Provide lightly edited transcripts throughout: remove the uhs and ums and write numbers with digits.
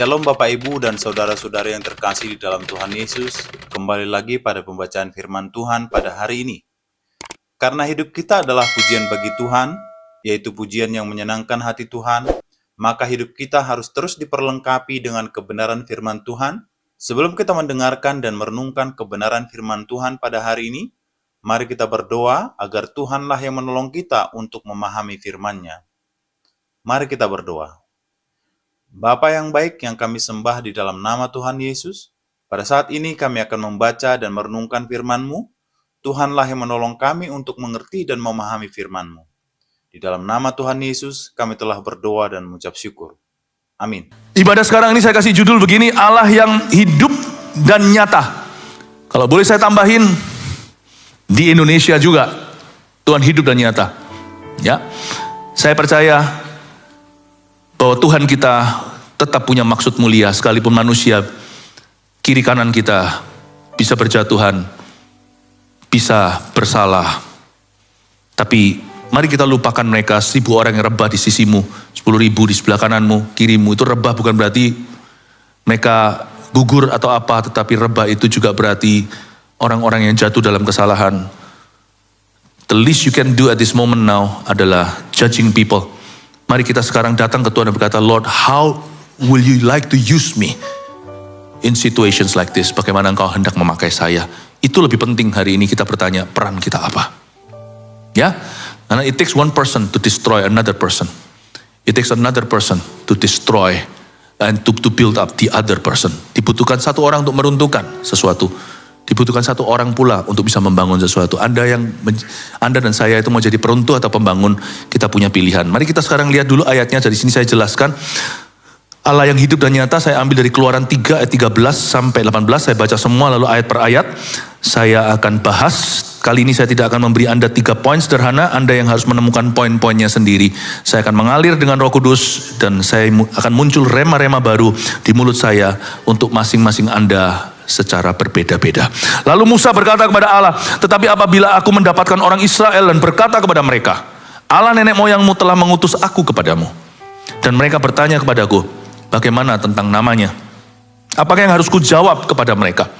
Shalom Bapak Ibu dan Saudara-saudara yang terkasih di dalam Tuhan Yesus. Kembali lagi pada pembacaan firman Tuhan pada hari ini. Karena hidup kita adalah pujian bagi Tuhan, yaitu pujian yang menyenangkan hati Tuhan, maka hidup kita harus terus diperlengkapi dengan kebenaran firman Tuhan. Sebelum kita mendengarkan dan merenungkan kebenaran firman Tuhan pada hari ini, mari kita berdoa agar Tuhanlah yang menolong kita untuk memahami firman-Nya. Mari kita berdoa. Bapa yang baik yang kami sembah di dalam nama Tuhan Yesus, pada saat ini kami akan membaca dan merenungkan firman-Mu. Tuhanlah yang menolong kami untuk mengerti dan memahami firman-Mu. Di dalam nama Tuhan Yesus, kami telah berdoa dan mengucap syukur. Amin. Ibadah sekarang ini saya kasih judul begini, Allah yang hidup dan nyata. Kalau boleh saya tambahin, di Indonesia juga, Tuhan hidup dan nyata. Ya, saya percaya bahwa Tuhan kita tetap punya maksud mulia, sekalipun manusia kiri kanan kita bisa berjatuhan, bisa bersalah. Tapi mari kita lupakan mereka, 1.000 orang yang rebah di sisimu, 10.000 di sebelah kananmu, kirimu. Itu rebah bukan berarti mereka gugur atau apa, tetapi rebah itu juga berarti orang-orang yang jatuh dalam kesalahan. The least you can do at this moment now adalah judging people. Mari kita sekarang datang ke Tuhan dan berkata, Lord, how will you like to use me in situations like this? Bagaimana Engkau hendak memakai saya? Itu lebih penting hari ini kita bertanya, peran kita apa? Ya, karena it takes one person to destroy another person. It takes another person to destroy and to build up the other person. Dibutuhkan satu orang untuk meruntuhkan sesuatu. Dibutuhkan satu orang pula untuk bisa membangun sesuatu. Anda dan saya itu mau jadi peruntuh atau pembangun, kita punya pilihan. Mari kita sekarang lihat dulu ayatnya, dari sini saya jelaskan. Allah yang hidup dan nyata, saya ambil dari Keluaran 3 ayat 13 sampai 18, saya baca semua lalu ayat per ayat. Saya akan bahas, kali ini saya tidak akan memberi Anda 3 poin sederhana, Anda yang harus menemukan poin-poinnya sendiri. Saya akan mengalir dengan Roh Kudus dan saya akan muncul rema-rema baru di mulut saya untuk masing-masing Anda secara berbeda-beda. Lalu Musa berkata kepada Allah, tetapi apabila aku mendapatkan orang Israel dan berkata kepada mereka, Allah nenek moyangmu telah mengutus aku kepadamu. Dan mereka bertanya kepadaku, bagaimana tentang namanya? Apakah yang harus kujawab kepada mereka?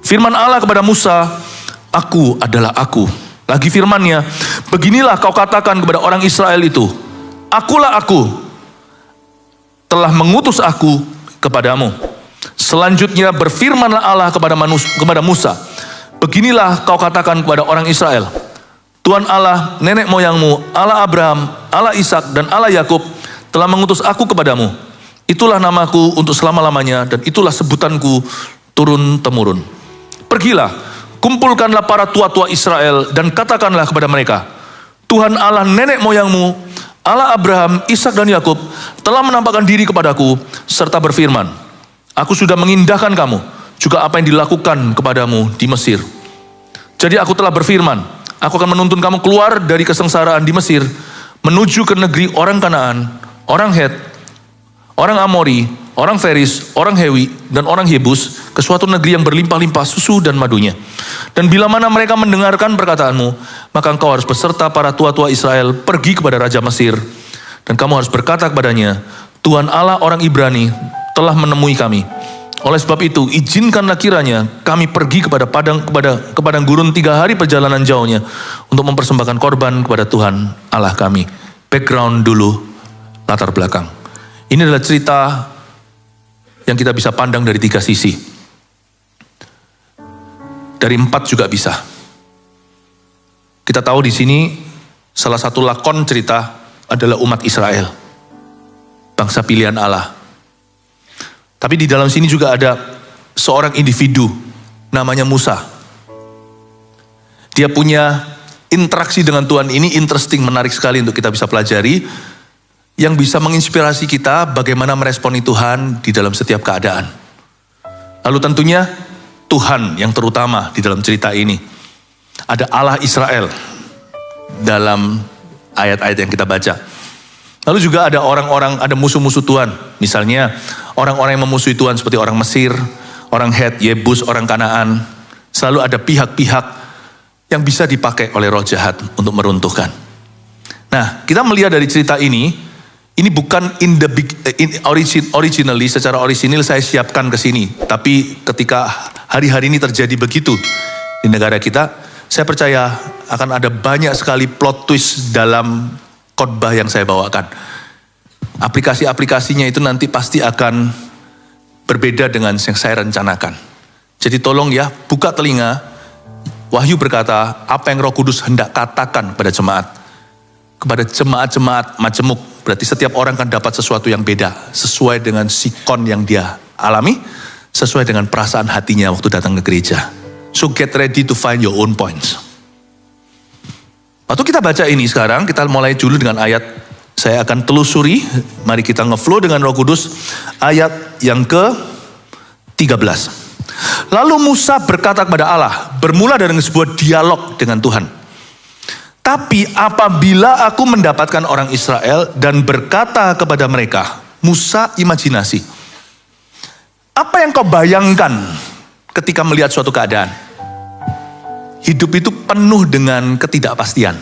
Firman Allah kepada Musa, aku adalah aku. Lagi firmannya, beginilah kau katakan kepada orang Israel itu, akulah aku, telah mengutus aku kepadamu. Selanjutnya berfirmanlah Allah kepada Musa, beginilah kau katakan kepada orang Israel, Tuhan Allah nenek moyangmu, Allah Abraham, Allah Ishak dan Allah Yakub telah mengutus aku kepadamu. Itulah namaku untuk selama-lamanya dan itulah sebutanku turun-temurun. Pergilah, kumpulkanlah para tua-tua Israel dan katakanlah kepada mereka, Tuhan Allah nenek moyangmu, Allah Abraham, Ishak dan Yakub telah menampakkan diri kepadaku serta berfirman, aku sudah mengindahkan kamu, juga apa yang dilakukan kepadamu di Mesir. Jadi aku telah berfirman, aku akan menuntun kamu keluar dari kesengsaraan di Mesir, menuju ke negeri orang Kanaan, orang Het, orang Amori, orang Feris, orang Hewi, dan orang Yebus, ke suatu negeri yang berlimpah-limpah susu dan madunya. Dan bila mana mereka mendengarkan perkataanmu, maka engkau harus beserta para tua-tua Israel pergi kepada Raja Mesir. Dan kamu harus berkata kepadanya, Tuhan Allah orang Ibrani telah menemui kami. Oleh sebab itu, izinkanlah kiranya kami pergi kepada padang gurun 3 hari perjalanan jauhnya untuk mempersembahkan korban kepada Tuhan Allah kami. Background dulu, latar belakang. Ini adalah cerita yang kita bisa pandang dari 3 sisi. Dari 4 juga bisa. Kita tahu di sini salah satu lakon cerita adalah umat Israel, bangsa pilihan Allah. Tapi di dalam sini juga ada seorang individu namanya Musa. Dia punya interaksi dengan Tuhan, ini interesting, menarik sekali untuk kita bisa pelajari, yang bisa menginspirasi kita bagaimana meresponi Tuhan di dalam setiap keadaan. Lalu tentunya Tuhan yang terutama di dalam cerita ini. Ada Allah Israel dalam ayat-ayat yang kita baca. Lalu juga ada orang-orang, ada musuh-musuh Tuhan. Misalnya orang-orang yang memusuhi Tuhan seperti orang Mesir, orang Het, Yebus, orang Kanaan. Selalu ada pihak-pihak yang bisa dipakai oleh roh jahat untuk meruntuhkan. Nah, kita melihat dari cerita ini Ini bukan originally, secara orisinil saya siapkan ke sini. Tapi ketika hari-hari ini terjadi begitu di negara kita, saya percaya akan ada banyak sekali plot twist dalam khotbah yang saya bawakan. Aplikasi-aplikasinya itu nanti pasti akan berbeda dengan yang saya rencanakan. Jadi tolong ya, buka telinga. Wahyu berkata, apa yang Roh Kudus hendak katakan pada jemaat. Kepada jemaat-jemaat majemuk. Berarti setiap orang kan dapat sesuatu yang beda. Sesuai dengan sikon yang dia alami. Sesuai dengan perasaan hatinya waktu datang ke gereja. So get ready to find your own points. Waktu kita baca ini sekarang, kita mulai dulu dengan ayat. Saya akan telusuri. Mari kita ngeflow dengan Roh Kudus. Ayat yang ke-13. Lalu Musa berkata kepada Allah, bermula dari sebuah dialog dengan Tuhan. Tapi apabila aku mendapatkan orang Israel dan berkata kepada mereka, Musa imajinasi. Apa yang kau bayangkan ketika melihat suatu keadaan? Hidup itu penuh dengan ketidakpastian.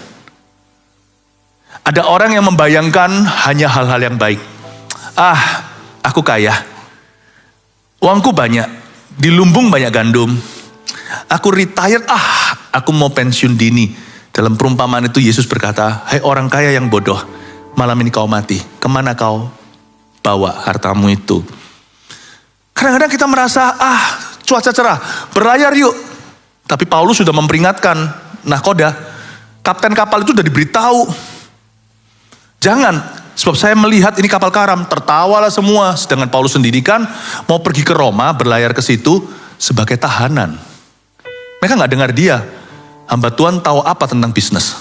Ada orang yang membayangkan hanya hal-hal yang baik. Aku kaya. Uangku banyak. Di lumbung banyak gandum. Aku retired, aku mau pensiun dini. Dalam perumpamaan itu Yesus berkata, hai orang kaya yang bodoh, malam ini kau mati. Kemana kau bawa hartamu itu? Kadang-kadang kita merasa, cuaca cerah, berlayar yuk. Tapi Paulus sudah memperingatkan, nahkoda, kapten kapal itu sudah diberitahu. Jangan, sebab saya melihat ini kapal karam, tertawalah semua. Sedangkan Paulus sendiri kan mau pergi ke Roma, berlayar ke situ sebagai tahanan. Mereka gak dengar dia. Hamba Tuhan tahu apa tentang bisnis.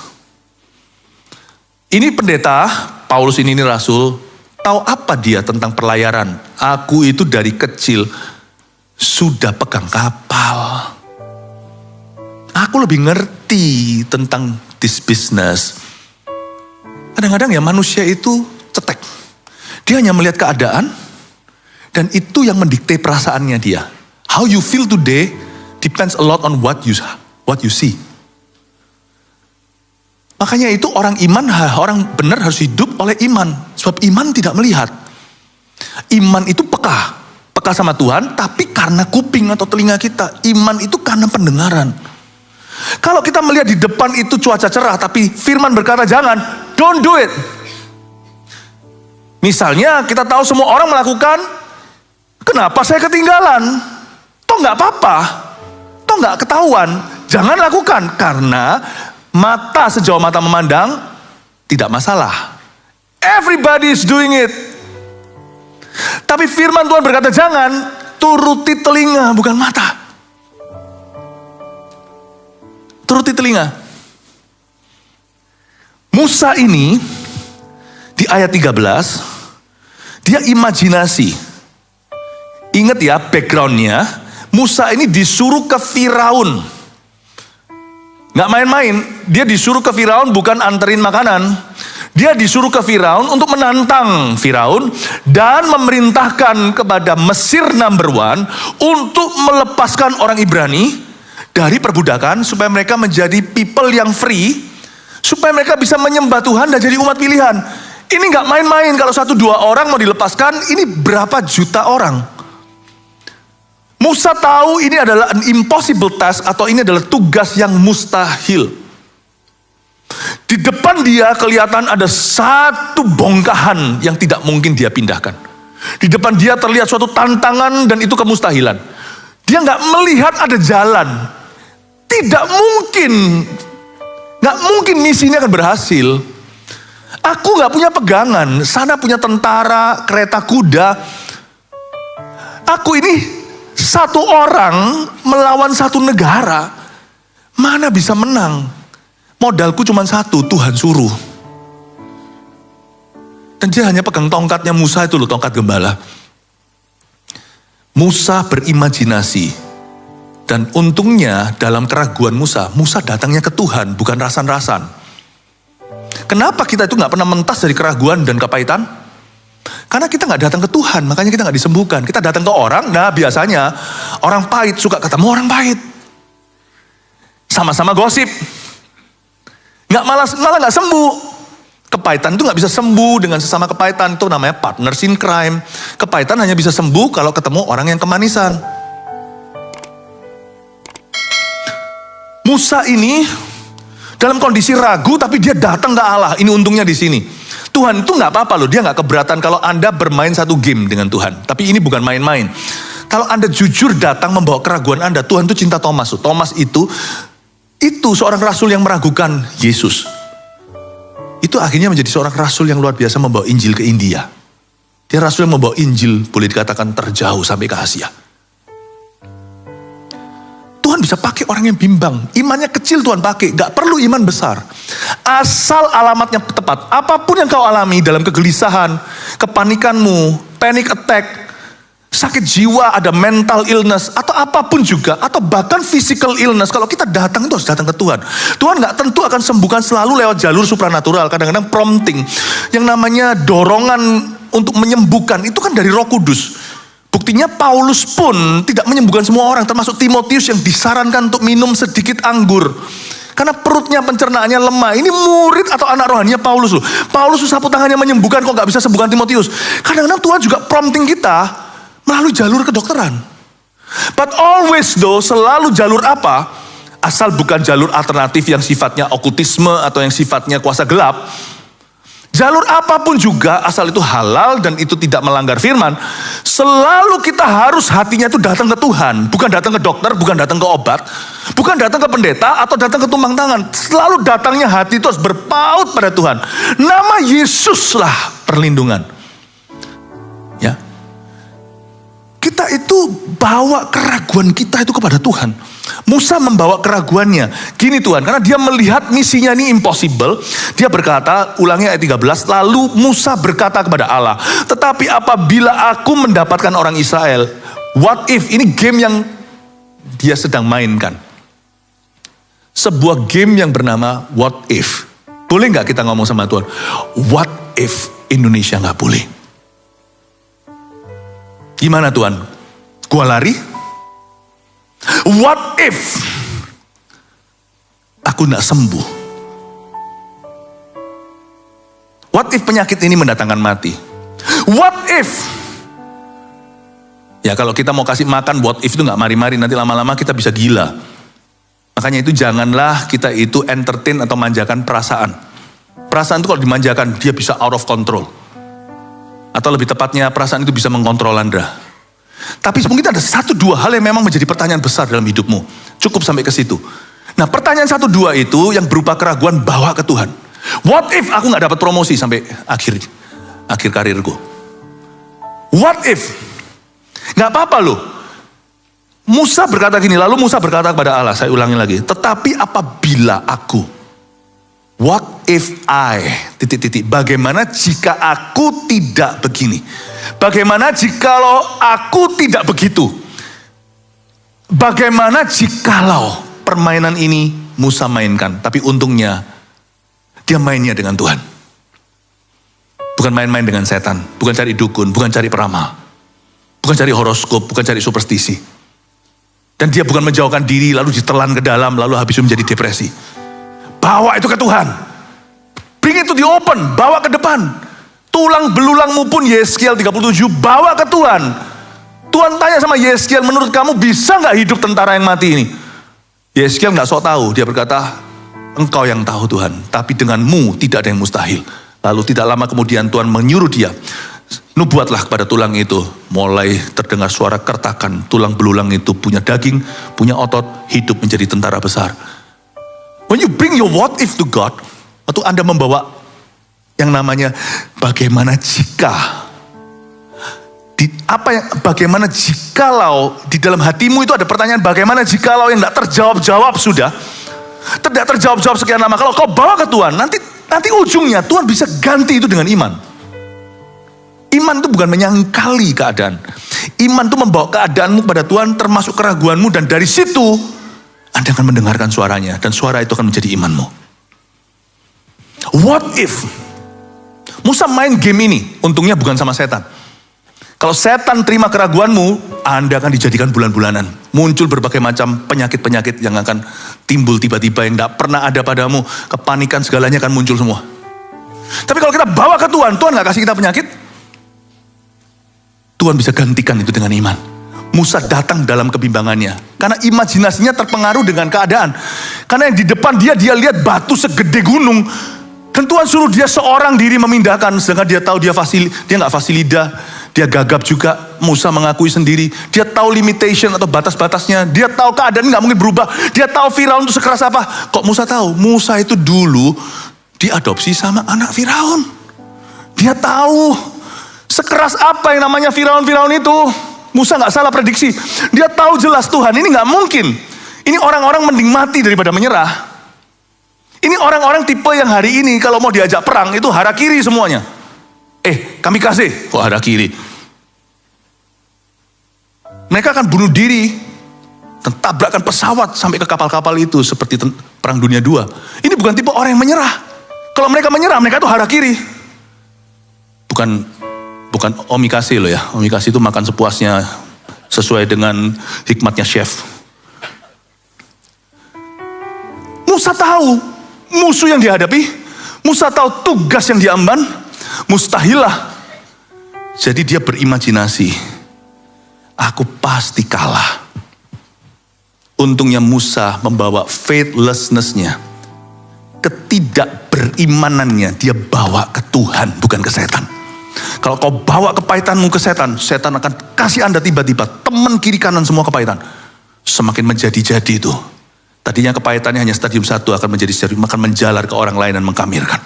Ini pendeta, Paulus ini rasul, tahu apa dia tentang perlayaran. Aku itu dari kecil sudah pegang kapal. Aku lebih ngerti tentang this business. Kadang-kadang ya manusia itu cetek. Dia hanya melihat keadaan dan itu yang mendikte perasaannya dia. How you feel today depends a lot on what you see. Makanya itu orang iman, orang benar harus hidup oleh iman. Sebab iman tidak melihat. Iman itu peka. Peka sama Tuhan tapi karena kuping atau telinga kita. Iman itu karena pendengaran. Kalau kita melihat di depan itu cuaca cerah tapi firman berkata jangan, don't do it. Misalnya kita tahu semua orang melakukan, kenapa saya ketinggalan? Toh gak apa-apa, toh gak ketahuan. Jangan lakukan karena mata sejauh mata memandang tidak masalah. Everybody is doing it. Tapi firman Tuhan berkata jangan, turuti telinga bukan mata. Turuti telinga. Musa ini di ayat 13 dia imajinasi. Ingat ya backgroundnya. Musa ini disuruh ke Firaun. Gak main-main. Dia disuruh ke Firaun bukan anterin makanan. Dia disuruh ke Firaun untuk menantang Firaun dan memerintahkan kepada Mesir number 1 untuk melepaskan orang Ibrani dari perbudakan supaya mereka menjadi people yang free, supaya mereka bisa menyembah Tuhan dan jadi umat pilihan. Ini gak main-main, kalau 1-2 orang mau dilepaskan, ini berapa juta orang. Musa tahu ini adalah an impossible task atau ini adalah tugas yang mustahil. Di depan dia kelihatan ada satu bongkahan yang tidak mungkin dia pindahkan. Di depan dia terlihat suatu tantangan dan itu kemustahilan. Dia gak melihat ada jalan. Tidak mungkin, gak mungkin misinya akan berhasil. Aku gak punya pegangan, sana punya tentara, kereta kuda. Aku ini satu orang melawan satu negara. Mana bisa menang? Modalku cuma satu, Tuhan suruh. Dan dia hanya pegang tongkatnya Musa itu loh, tongkat gembala. Musa berimajinasi. Dan untungnya dalam keraguan Musa datangnya ke Tuhan, bukan rasan-rasan. Kenapa kita itu gak pernah mentas dari keraguan dan kepahitan? Karena kita gak datang ke Tuhan, makanya kita gak disembuhkan. Kita datang ke orang, nah biasanya orang pahit suka ketemu orang pahit. Sama-sama gosip. Malah gak sembuh. Kepahitan itu gak bisa sembuh dengan sesama kepahitan. Itu namanya partners in crime. Kepahitan hanya bisa sembuh kalau ketemu orang yang kemanisan. Musa ini dalam kondisi ragu tapi dia datang ke Allah. Ini untungnya di sini. Tuhan itu gak apa-apa loh. Dia gak keberatan kalau Anda bermain satu game dengan Tuhan. Tapi ini bukan main-main. Kalau Anda jujur datang membawa keraguan Anda. Tuhan itu cinta Thomas. Thomas itu seorang rasul yang meragukan Yesus. Itu akhirnya menjadi seorang rasul yang luar biasa membawa Injil ke India. Dia rasul yang membawa Injil boleh dikatakan terjauh sampai ke Asia. Tuhan bisa pakai orang yang bimbang. Imannya kecil Tuhan pakai. Gak perlu iman besar. Asal alamatnya tepat. Apapun yang kau alami dalam kegelisahan, kepanikanmu, panic attack, sakit jiwa, ada mental illness, atau apapun juga, atau bahkan physical illness, kalau kita datang itu harus datang ke Tuhan. Tuhan gak tentu akan sembuhkan selalu lewat jalur supranatural. Kadang-kadang prompting, yang namanya dorongan untuk menyembuhkan, itu kan dari Roh Kudus. Buktinya Paulus pun tidak menyembuhkan semua orang, termasuk Timotius yang disarankan untuk minum sedikit anggur. Karena perutnya, pencernaannya lemah. Ini murid atau anak rohaninya Paulus loh. Paulus sapu tangannya menyembuhkan, kok gak bisa sembuhkan Timotius. Kadang-kadang Tuhan juga prompting kita melalui jalur kedokteran. But always though, selalu jalur apa? Asal bukan jalur alternatif yang sifatnya okultisme atau yang sifatnya kuasa gelap. Jalur apapun juga, asal itu halal dan itu tidak melanggar firman, selalu kita harus hatinya itu datang ke Tuhan. Bukan datang ke dokter, bukan datang ke obat, bukan datang ke pendeta atau datang ke tumpang tangan. Selalu datangnya hati itu harus berpaut pada Tuhan. Nama Yesuslah perlindungan. Ya. Kita itu bawa keraguan kita itu kepada Tuhan. Musa membawa keraguannya. Gini Tuhan, karena dia melihat misinya ini impossible. Dia berkata, ulangi ayat 13, lalu Musa berkata kepada Allah, tetapi apabila aku mendapatkan orang Israel, what if, ini game yang dia sedang mainkan. Sebuah game yang bernama what if. Boleh gak kita ngomong sama Tuhan? What if Indonesia gak boleh? Gimana Tuhan? Gua lari? What if aku gak sembuh? What if penyakit ini mendatangkan mati? What if? Ya kalau kita mau kasih makan what if itu gak mari-mari, nanti lama-lama kita bisa gila. Makanya itu janganlah kita itu entertain atau manjakan perasaan. Perasaan itu kalau dimanjakan dia bisa out of control. Atau lebih tepatnya perasaan itu bisa mengkontrol Anda. Tapi mungkin ada 1-2 hal yang memang menjadi pertanyaan besar dalam hidupmu. Cukup sampai ke situ. Nah pertanyaan 1-2 itu yang berupa keraguan bawa ke Tuhan. What if aku gak dapat promosi sampai akhir karirku? What if? Gak apa-apa loh. Musa berkata gini, lalu Musa berkata kepada Allah, saya ulangi lagi. Tetapi apabila aku, what if I, bagaimana jika aku tidak begini? Bagaimana jikalau aku tidak begitu? Bagaimana jikalau permainan ini Musa mainkan? Tapi untungnya, dia mainnya dengan Tuhan. Bukan main-main dengan setan, bukan cari dukun, bukan cari peramal. Bukan cari horoskop, bukan cari superstisi. Dan dia bukan menjauhkan diri lalu ditelan ke dalam lalu habis itu menjadi depresi. Bawa itu ke Tuhan. Bring it to the open, bawa ke depan. Tulang belulangmu pun Yeskiel 37 bawa ke Tuhan. Tuhan tanya sama Yeskiel, menurut kamu bisa gak hidup tentara yang mati ini? Yeskiel gak sok tahu, dia berkata, engkau yang tahu Tuhan, tapi denganmu tidak ada yang mustahil. Lalu tidak lama kemudian Tuhan menyuruh dia, nubuatlah kepada tulang itu. Mulai terdengar suara kertakan. Tulang belulang itu punya daging, punya otot, hidup menjadi tentara besar. When you bring your what if to God, waktu Anda membawa yang namanya bagaimana jika, bagaimana jikalau di dalam hatimu itu ada pertanyaan bagaimana jikalau yang tidak terjawab-jawab sudah, tidak terjawab-jawab sekian lama. Kalau kau bawa ke Tuhan, nanti ujungnya Tuhan bisa ganti itu dengan iman. Iman itu bukan menyangkali keadaan. Iman itu membawa keadaanmu kepada Tuhan termasuk keraguanmu dan dari situ Anda akan mendengarkan suaranya dan suara itu akan menjadi imanmu. What if? Musa main game ini, untungnya bukan sama setan. Kalau setan terima keraguanmu, Anda akan dijadikan bulan-bulanan. Muncul berbagai macam penyakit-penyakit yang akan timbul tiba-tiba yang tidak pernah ada padamu. Kepanikan segalanya akan muncul semua. Tapi kalau kita bawa ke Tuhan, Tuhan gak kasih kita penyakit. Tuhan bisa gantikan itu dengan iman. Musa datang dalam kebimbangannya. Karena imajinasinya terpengaruh dengan keadaan. Karena yang di depan dia lihat batu segede gunung. Dan Tuhan suruh dia seorang diri memindahkan. Sedangkan dia tahu dia gak fasilida. Dia gagap juga. Musa mengakui sendiri. Dia tahu limitation atau batas-batasnya. Dia tahu keadaan gak mungkin berubah. Dia tahu Firaun itu sekeras apa. Kok Musa tahu? Musa itu dulu diadopsi sama anak Firaun. Dia tahu sekeras apa yang namanya Firaun itu. Musa gak salah prediksi. Dia tahu jelas Tuhan ini gak mungkin. Ini orang-orang mending mati daripada menyerah. Ini orang-orang tipe yang hari ini kalau mau diajak perang itu harakiri semuanya. Kami kasih. Kok harakiri? Mereka akan bunuh diri dan tabrakkan pesawat sampai ke kapal-kapal itu seperti perang dunia 2. Ini bukan tipe orang yang menyerah. Kalau mereka menyerah, mereka itu harakiri. Bukan omikase loh ya. Omikase itu makan sepuasnya sesuai dengan hikmatnya chef. Musa tahu musuh yang dihadapi. Musa tahu tugas yang diemban. Mustahilah. Jadi dia berimajinasi. Aku pasti kalah. Untungnya Musa membawa faithlessness-nya. Ketidakberimanannya dia bawa ke Tuhan, bukan ke setan. Kalau kau bawa kepahitanmu ke setan, setan akan kasih Anda tiba-tiba teman kiri kanan semua kepahitan. Semakin menjadi-jadi itu. Tadinya kepahitannya hanya stadium 1 akan menjadi stadium, akan menjalar ke orang lain dan mengkamirkan.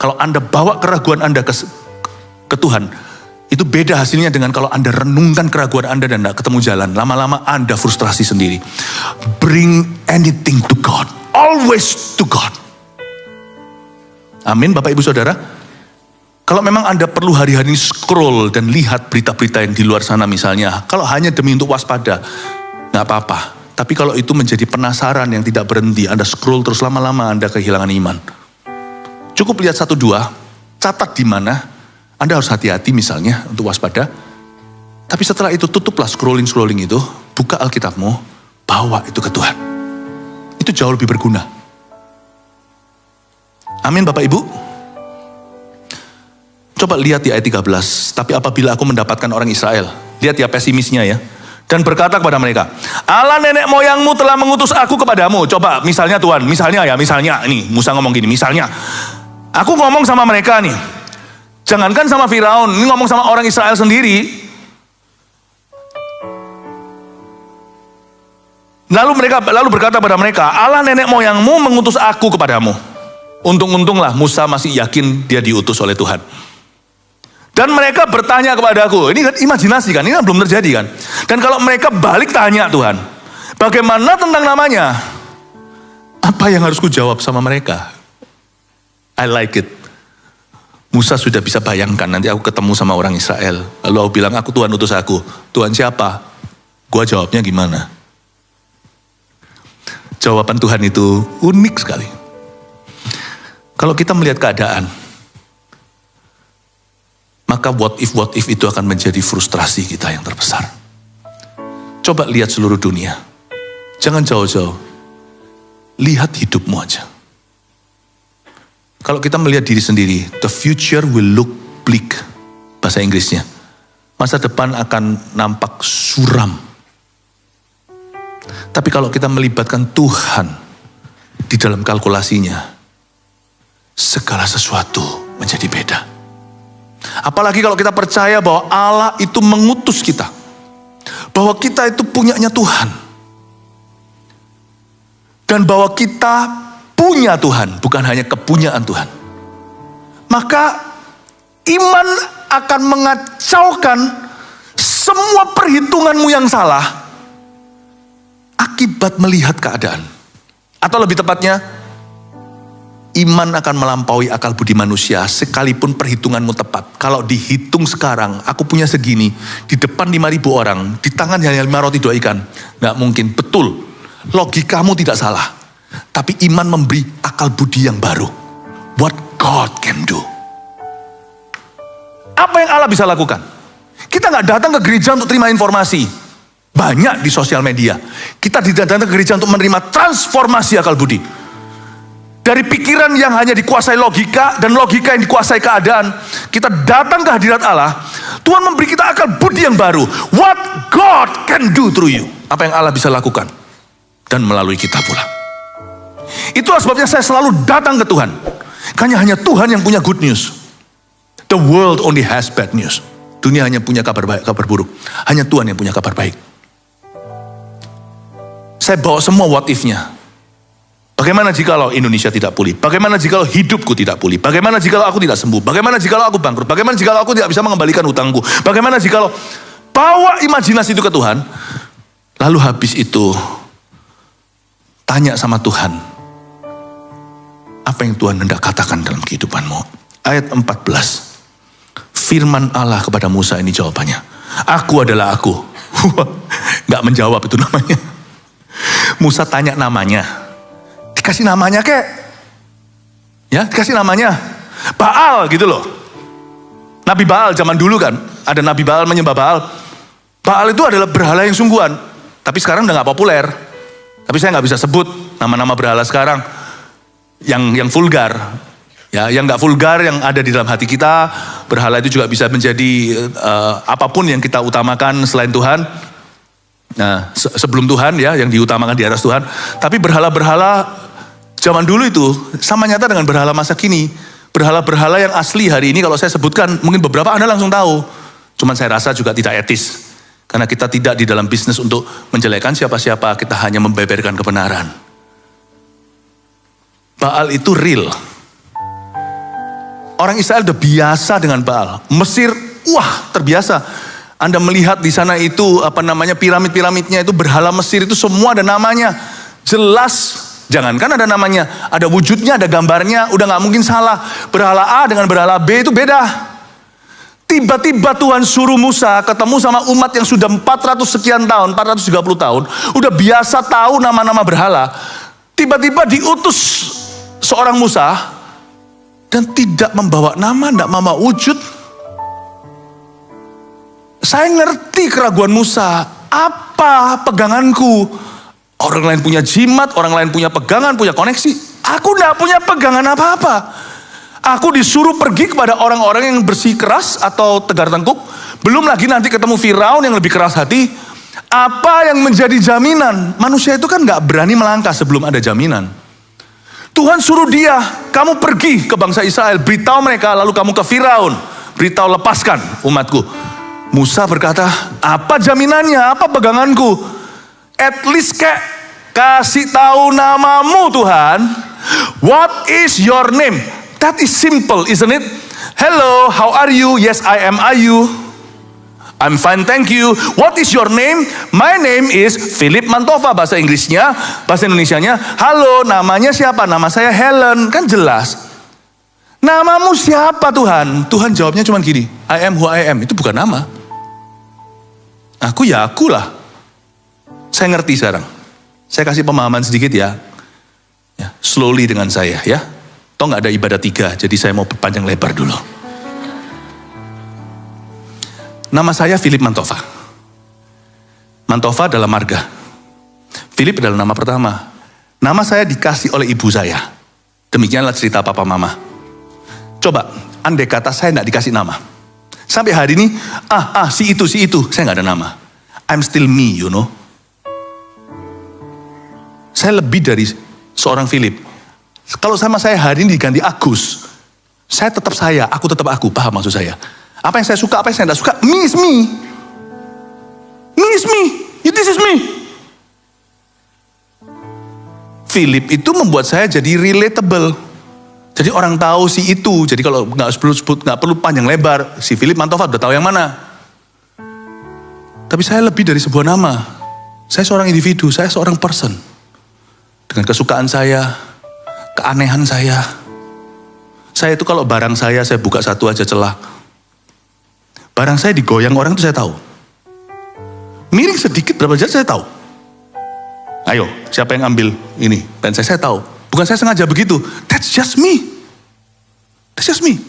Kalau Anda bawa keraguan Anda ke Tuhan, itu beda hasilnya dengan kalau Anda renungkan keraguan Anda dan tidak ketemu jalan. Lama-lama Anda frustrasi sendiri. Bring anything to God. Always to God. Amin Bapak Ibu Saudara. Kalau memang Anda perlu hari-hari ini scroll dan lihat berita-berita yang di luar sana misalnya. Kalau hanya demi untuk waspada, gak apa-apa. Tapi kalau itu menjadi penasaran yang tidak berhenti, Anda scroll terus lama-lama Anda kehilangan iman. Cukup lihat 1-2, catat di mana Anda harus hati-hati misalnya untuk waspada. Tapi setelah itu tutuplah scrolling itu, buka Alkitabmu, bawa itu ke Tuhan. Itu jauh lebih berguna. Amin Bapak Ibu. Coba lihat di ayat 13. Tapi apabila aku mendapatkan orang Israel. Lihat ya pesimisnya ya. Dan berkata kepada mereka. Allah nenek moyangmu telah mengutus aku kepadamu. Coba misalnya Tuhan. Misalnya. Ini Musa ngomong gini. Misalnya. Aku ngomong sama mereka nih. Jangankan sama Firaun. Ini ngomong sama orang Israel sendiri. Lalu berkata pada mereka. Allah nenek moyangmu mengutus aku kepadamu. Untung-untunglah Musa masih yakin dia diutus oleh Tuhan. Dan mereka bertanya kepadaku, ini kan imajinasi kan, ini kan belum terjadi kan. Dan kalau mereka balik tanya Tuhan, bagaimana tentang namanya? Apa yang harus ku jawab sama mereka? I like it. Musa sudah bisa bayangkan, nanti aku ketemu sama orang Israel. Lalu aku bilang, aku Tuhan utus aku. Tuhan siapa? Gua jawabnya gimana? Jawaban Tuhan itu unik sekali. Kalau kita melihat keadaan, maka what if itu akan menjadi frustrasi kita yang terbesar. Coba lihat seluruh dunia. Jangan jauh-jauh. Lihat hidupmu aja. Kalau kita melihat diri sendiri, the future will look bleak. Bahasa Inggrisnya. Masa depan akan nampak suram. Tapi kalau kita melibatkan Tuhan di dalam kalkulasinya, segala sesuatu menjadi beda. Apalagi kalau kita percaya bahwa Allah itu mengutus kita. Bahwa kita itu punyanya Tuhan. Dan bahwa kita punya Tuhan, bukan hanya kepunyaan Tuhan. Maka iman akan mengacaukan semua perhitunganmu yang salah akibat melihat keadaan. Atau lebih tepatnya, iman akan melampaui akal budi manusia sekalipun perhitunganmu tepat. Kalau dihitung sekarang, aku punya segini, di depan 5.000 orang, di tangan hanya 5 roti 2 ikan. Gak mungkin, betul. Logikamu tidak salah. Tapi iman memberi akal budi yang baru. What God can do. Apa yang Allah bisa lakukan? Kita gak datang ke gereja untuk terima informasi. Banyak di sosial media. Kita tidak datang ke gereja untuk menerima transformasi akal budi. Dari pikiran yang hanya dikuasai logika dan logika yang dikuasai keadaan, kita datang ke hadirat Allah. Tuhan memberi kita akal budi yang baru. What God can do through you. Apa yang Allah bisa lakukan dan melalui kita pula. Itulah sebabnya saya selalu datang ke Tuhan. Karena hanya Tuhan yang punya good news. The world only has bad news. Dunia hanya punya kabar baik, kabar buruk. Hanya Tuhan yang punya kabar baik. Saya bawa semua what if-nya. Bagaimana jikalau Indonesia tidak pulih? Bagaimana jikalau hidupku tidak pulih? Bagaimana jikalau aku tidak sembuh? Bagaimana jikalau aku bangkrut? Bagaimana jikalau aku tidak bisa mengembalikan hutangku? Bagaimana jikalau bawa imajinasi itu ke Tuhan? Lalu habis itu tanya sama Tuhan, apa yang Tuhan hendak katakan dalam kehidupanmu? Ayat 14. Firman Allah kepada Musa ini jawabannya. Aku adalah aku. Gak menjawab itu namanya. Musa tanya namanya. Dikasih namanya kek. Ya, dikasih namanya. Baal gitu loh. Nabi Baal zaman dulu kan. Ada Nabi Baal menyembah Baal. Baal itu adalah berhala yang sungguhan. Tapi sekarang udah gak populer. Tapi saya gak bisa sebut nama-nama berhala sekarang. Yang vulgar. Ya, yang gak vulgar yang ada di dalam hati kita. Berhala itu juga bisa menjadi apapun yang kita utamakan selain Tuhan. Nah, sebelum Tuhan ya, yang diutamakan di atas Tuhan. Tapi berhala-berhala zaman dulu itu sama nyata dengan berhala masa kini. Berhala-berhala yang asli hari ini kalau saya sebutkan, mungkin beberapa Anda langsung tahu. Cuman saya rasa juga tidak etis. Karena kita tidak di dalam bisnis untuk menjelekkan siapa-siapa, kita hanya membeberkan kebenaran. Baal itu real. Orang Israel udah biasa dengan Baal. Mesir, wah terbiasa. Anda melihat di sana itu piramid-piramidnya itu berhala Mesir itu semua ada namanya. Jelas, jangankan ada namanya, ada wujudnya, ada gambarnya, udah gak mungkin salah. Berhala A dengan berhala B itu beda. Tiba-tiba Tuhan suruh Musa ketemu sama umat yang sudah 400 sekian tahun, 430 tahun. Udah biasa tahu nama-nama berhala. Tiba-tiba diutus seorang Musa dan tidak membawa nama, tidak membawa wujud. Saya ngerti keraguan Musa. Apa peganganku? Orang lain punya jimat, orang lain punya pegangan, punya koneksi. Aku tidak punya pegangan apa-apa. Aku disuruh pergi kepada orang-orang yang bersih keras atau tegar tengkuk. Belum lagi nanti ketemu Firaun yang lebih keras hati. Apa yang menjadi jaminan? Manusia itu kan gak berani melangkah sebelum ada jaminan. Tuhan suruh dia, kamu pergi ke bangsa Israel, beritahu mereka, lalu kamu ke Firaun. Beritahu lepaskan umatku. Musa berkata, apa jaminannya, apa peganganku? At least kasih tahu namamu Tuhan. What is your name? That is simple, isn't it? Hello, how are you? Yes, I am. Are you? I'm fine, thank you. What is your name? My name is Philip Mantova, bahasa Inggrisnya, bahasa Indonesianya. Halo, namanya siapa? Nama saya Helen. Kan jelas. Namamu siapa Tuhan? Tuhan jawabnya cuma gini, I am who I am. Itu bukan nama. Aku ya akulah. Saya ngerti sekarang. Saya kasih pemahaman sedikit ya. Slowly dengan saya ya. Toh gak ada ibadah 3, jadi saya mau panjang lebar dulu. Nama saya Philip Mantova. Mantova adalah marga. Philip adalah nama pertama. Nama saya dikasih oleh ibu saya. Demikianlah cerita papa mama. Coba, andai kata saya gak dikasih nama. Sampai hari ini, si itu, saya gak ada nama. I'm still me, you know. Saya lebih dari seorang Philip. Kalau sama saya hari ini diganti Agus, saya tetap saya, aku tetap aku, paham maksud saya? Apa yang saya suka, apa yang saya tidak suka, me is me. Me is me, this is me. Philip itu membuat saya jadi relatable. Jadi orang tahu si itu, jadi kalau nggak perlu panjang lebar, si Philip Mantova udah tahu yang mana. Tapi saya lebih dari sebuah nama. Saya seorang individu, saya seorang person. Dengan kesukaan saya, keanehan saya. Saya itu kalau barang saya buka satu aja celah. Barang saya digoyang orang itu saya tahu. Miring sedikit berapa jam saya tahu. Ayo, siapa yang ambil ini? Dan saya tahu. Bukan saya sengaja begitu. That's just me. That's just me.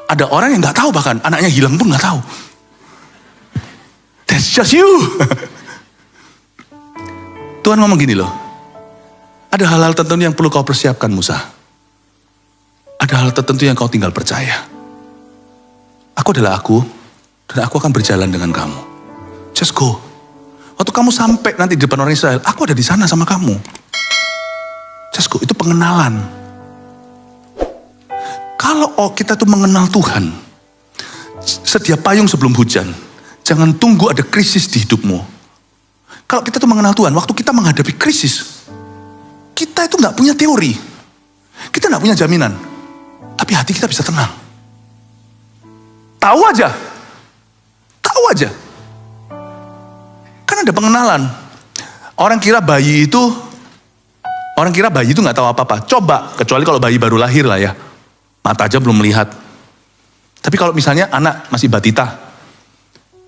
Ada orang yang gak tahu bahkan. Anaknya hilang pun gak tahu. That's just you. Tuhan ngomong gini loh. Ada hal-hal tertentu yang perlu kau persiapkan, Musa. Ada hal tertentu yang kau tinggal percaya. Aku adalah aku, dan aku akan berjalan dengan kamu. Just go. Waktu kamu sampai nanti di depan orang Israel, aku ada di sana sama kamu. Just go, itu pengenalan. Kalau kita tuh mengenal Tuhan, sedia payung sebelum hujan. Jangan tunggu ada krisis di hidupmu. Kalau kita tuh mengenal Tuhan, waktu kita menghadapi krisis, kita itu gak punya teori. Kita gak punya jaminan. Tapi hati kita bisa tenang. Tahu aja. Kan ada pengenalan. Orang kira bayi itu gak tahu apa-apa. Coba, kecuali kalau bayi baru lahir lah ya. Mata aja belum melihat. Tapi kalau misalnya anak masih batita,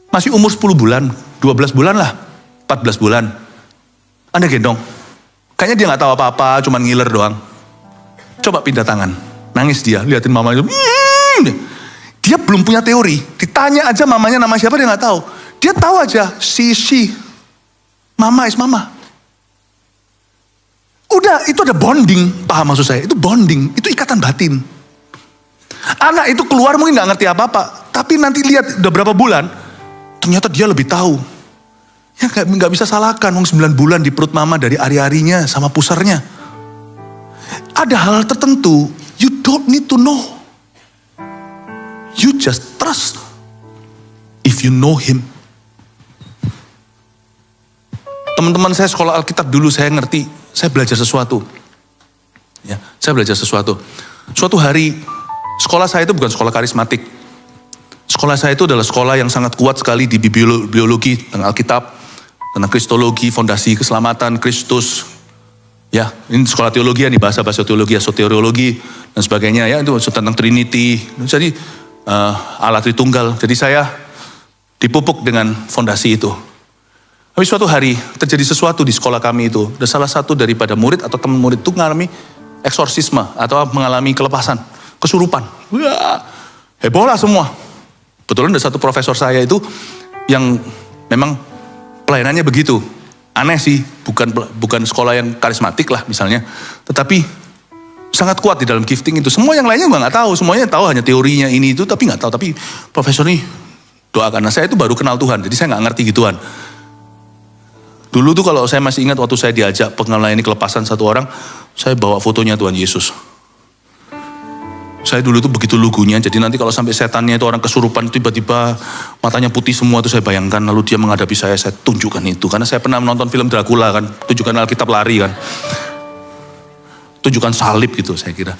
masih umur 10 bulan, 12 bulan lah, 14 bulan. Anda gendong. Kayaknya dia gak tahu apa-apa, cuma ngiler doang. Coba pindah tangan. Nangis dia, liatin mamanya. Dia belum punya teori. Ditanya aja mamanya nama siapa, dia gak tahu. Dia tahu aja, si. Mama is mama. Udah, itu ada bonding. Paham maksud saya? Itu bonding, itu ikatan batin. Anak itu keluar mungkin gak ngerti apa-apa. Tapi nanti lihat udah berapa bulan, ternyata dia lebih tahu. Ya gak bisa salahkan, 9 bulan di perut mama dari ari-arinya sama pusarnya. Ada hal tertentu, you don't need to know. You just trust. If you know him. Teman-teman saya sekolah Alkitab dulu, saya ngerti, saya belajar sesuatu. Ya, saya belajar sesuatu. Suatu hari, sekolah saya itu bukan sekolah karismatik. Sekolah saya itu adalah sekolah yang sangat kuat sekali di biologi, tentang Alkitab, tentang kristologi, fondasi keselamatan, Kristus. Ya, ini sekolah teologi, nih bahasa teologi, soteriologi, dan sebagainya. Ya, itu tentang Trinity. Jadi, Allah Tritunggal. Jadi saya dipupuk dengan fondasi itu. Tapi suatu hari terjadi sesuatu di sekolah kami itu. Dan salah satu daripada murid atau teman murid itu mengalami eksorsisme atau mengalami kelepasan, kesurupan. Wah, heboh lah semua. Betulan ada satu profesor saya itu yang memang pelayanannya begitu. Aneh sih, bukan sekolah yang karismatik lah misalnya. Tetapi sangat kuat di dalam gifting itu. Semua yang lainnya nggak tahu, semuanya tahu hanya teorinya ini itu, tapi nggak tahu. Tapi profesor ini doakan. Nah, saya itu baru kenal Tuhan, jadi saya nggak ngerti gituan. Dulu tuh kalau saya masih ingat waktu saya diajak pengenalan ini kelepasan satu orang, saya bawa fotonya Tuhan Yesus. Saya dulu tuh begitu lugunya, jadi nanti kalau sampai setannya itu orang kesurupan tiba-tiba matanya putih semua tuh saya bayangkan, lalu dia menghadapi saya tunjukkan itu. Karena saya pernah menonton film Dracula kan, tunjukkan Alkitab lari kan. Tunjukkan salib gitu saya kira.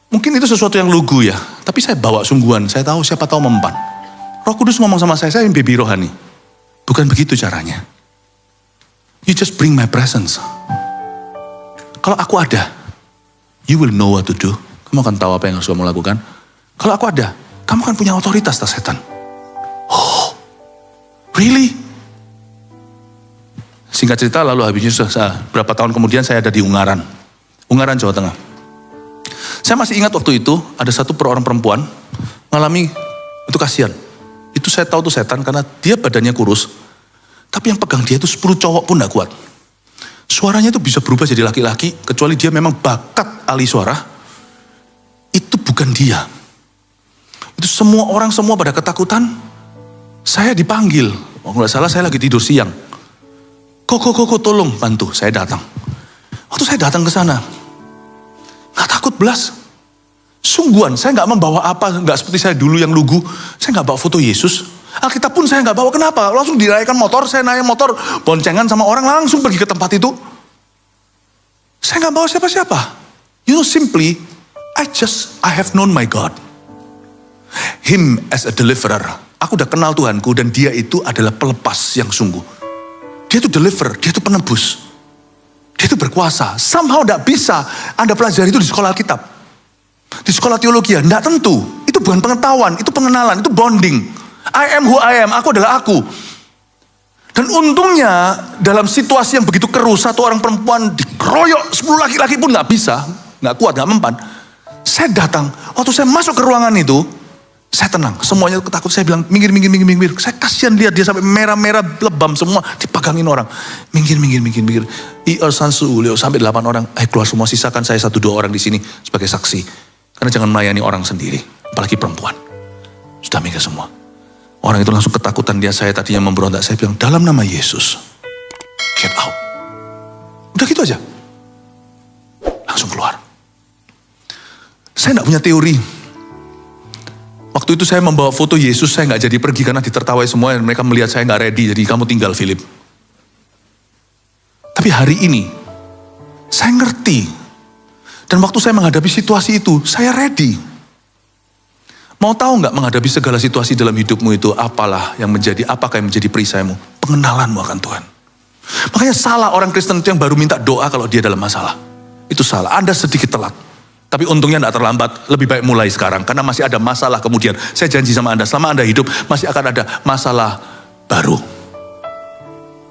Mungkin itu sesuatu yang lugu ya, tapi saya bawa sungguhan, saya tahu siapa tahu mempan. Roh Kudus ngomong sama saya yang baby rohani. Bukan begitu caranya. You just bring my presence. Kalau aku ada, you will know what to do. Kamu akan tahu apa yang harus kamu lakukan. Kalau aku ada, kamu akan punya otoritas atas setan. Oh, really? Singkat cerita, lalu habisnya berapa tahun kemudian saya ada di Ungaran, Jawa Tengah. Saya masih ingat waktu itu ada satu orang perempuan mengalami, itu kasihan. Itu saya tahu itu setan karena dia badannya kurus. Tapi yang pegang dia itu 10 cowok pun gak kuat. Suaranya itu bisa berubah jadi laki-laki, kecuali dia memang bakat ahli suara. Itu bukan dia. Itu semua orang pada ketakutan. Saya dipanggil. Oh, nggak salah saya lagi tidur siang. Kok tolong bantu. Saya datang. Waktu saya datang ke sana, nggak takut belas. Sungguhan, saya nggak membawa apa, nggak seperti saya dulu yang lugu. Saya nggak bawa foto Yesus. Alkitab pun saya nggak bawa. Kenapa? Langsung dinaikkan motor, saya naik motor, boncengan sama orang langsung pergi ke tempat itu. Saya nggak bawa siapa-siapa. You know, simply, I have known my God. Him as a deliverer. Aku udah kenal Tuhanku dan dia itu adalah pelepas yang sungguh. Dia itu deliver, dia itu penebus. Dia itu berkuasa. Somehow gak bisa Anda pelajari itu di sekolah Alkitab. Di sekolah teologi, enggak tentu. Itu bukan pengetahuan, itu pengenalan, itu bonding. I am who I am, aku adalah aku. Dan untungnya dalam situasi yang begitu keruh, satu orang perempuan dikeroyok, 10 laki-laki pun gak bisa, gak kuat, gak mempan. Saya datang, waktu saya masuk ke ruangan itu, Saya tenang, semuanya ketakutan. Saya bilang, minggir. Saya kasihan lihat dia sampai merah-merah, lebam semua, dipegangin orang. Minggir. Sampai 8 orang, keluar semua, sisakan saya 1-2 orang di sini sebagai saksi. Karena jangan melayani orang sendiri, apalagi perempuan. Sudah minggir semua. Orang itu langsung ketakutan, dia saya tadinya memberontak. Saya bilang, dalam nama Yesus, get out. Udah gitu aja. Langsung keluar. Saya gak punya teori. Waktu itu saya membawa foto Yesus, saya gak jadi pergi karena ditertawai semua. Dan mereka melihat saya gak ready, jadi kamu tinggal Philip. Tapi hari ini, saya ngerti. Dan waktu saya menghadapi situasi itu, saya ready. Mau tahu gak menghadapi segala situasi dalam hidupmu itu, apakah yang menjadi perisaimu? Pengenalanmu akan Tuhan. Makanya salah orang Kristen itu yang baru minta doa kalau dia dalam masalah. Itu salah, Anda sedikit telat. Tapi untungnya tidak terlambat, lebih baik mulai sekarang. Karena masih ada masalah kemudian. Saya janji sama Anda, selama Anda hidup masih akan ada masalah baru.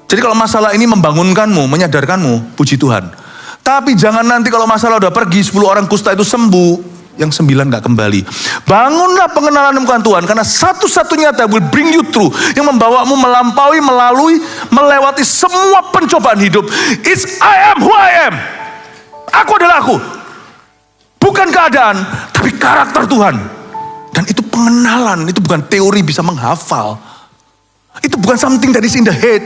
Jadi kalau masalah ini membangunkanmu, menyadarkanmu, puji Tuhan. Tapi jangan nanti kalau masalah udah pergi, 10 orang kusta itu sembuh, yang 9 gak kembali. Bangunlah pengenalanmu dengan Tuhan, karena satu-satunya that will bring you through, yang membawamu melewati semua pencobaan hidup. It's I am who I am. Aku adalah aku. Bukan keadaan, tapi karakter Tuhan. Dan itu pengenalan, itu bukan teori bisa menghafal. Itu bukan something that is in the head,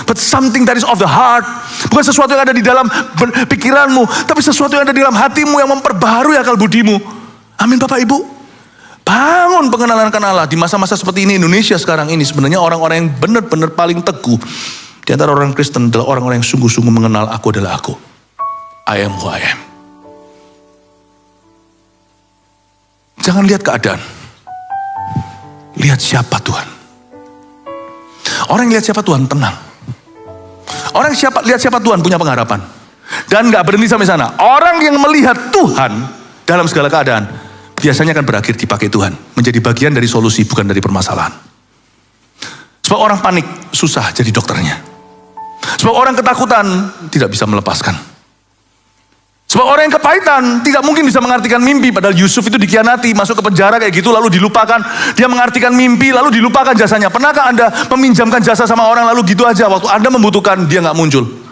but something that is of the heart. Bukan sesuatu yang ada di dalam pikiranmu, tapi sesuatu yang ada di dalam hatimu yang memperbaharui akal budimu. Amin Bapak Ibu. Bangun pengenalan akan Allah. Di masa-masa seperti ini, Indonesia sekarang ini sebenarnya orang-orang yang benar-benar paling teguh di antara orang Kristen adalah orang-orang yang sungguh-sungguh mengenal aku adalah aku. I am who I am. Jangan lihat keadaan. Lihat siapa Tuhan. Orang yang lihat siapa Tuhan tenang. Orang yang lihat siapa Tuhan punya pengharapan. Dan gak berhenti sampai sana. Orang yang melihat Tuhan dalam segala keadaan biasanya akan berakhir dipakai Tuhan. Menjadi bagian dari solusi, bukan dari permasalahan. Sebab orang panik susah jadi dokternya. Sebab orang ketakutan tidak bisa melepaskan. Sebab orang yang kepahitan tidak mungkin bisa mengartikan mimpi. Padahal Yusuf itu dikhianati, masuk ke penjara kayak gitu, lalu dilupakan. Dia mengartikan mimpi, lalu dilupakan jasanya. Pernahkah Anda meminjamkan jasa sama orang, lalu gitu aja, waktu Anda membutuhkan, dia gak muncul?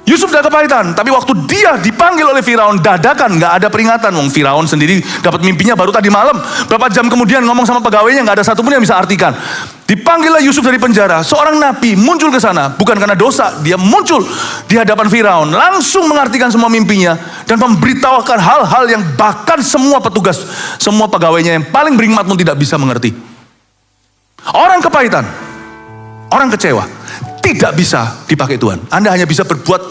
Yusuf udah kepahitan, tapi waktu dia dipanggil oleh Firaun, dadakan, gak ada peringatan. Wong Firaun sendiri dapat mimpinya baru tadi malam. Berapa jam kemudian ngomong sama pegawainya, gak ada satupun yang bisa artikan. Dipanggillah Yusuf dari penjara, seorang nabi muncul ke sana, bukan karena dosa, dia muncul di hadapan Firaun, langsung mengartikan semua mimpinya, dan memberitahukan hal-hal yang bahkan semua petugas, semua pegawainya yang paling beriman pun tidak bisa mengerti. Orang kepahitan, orang kecewa, tidak bisa dipakai Tuhan. Anda hanya bisa berbuat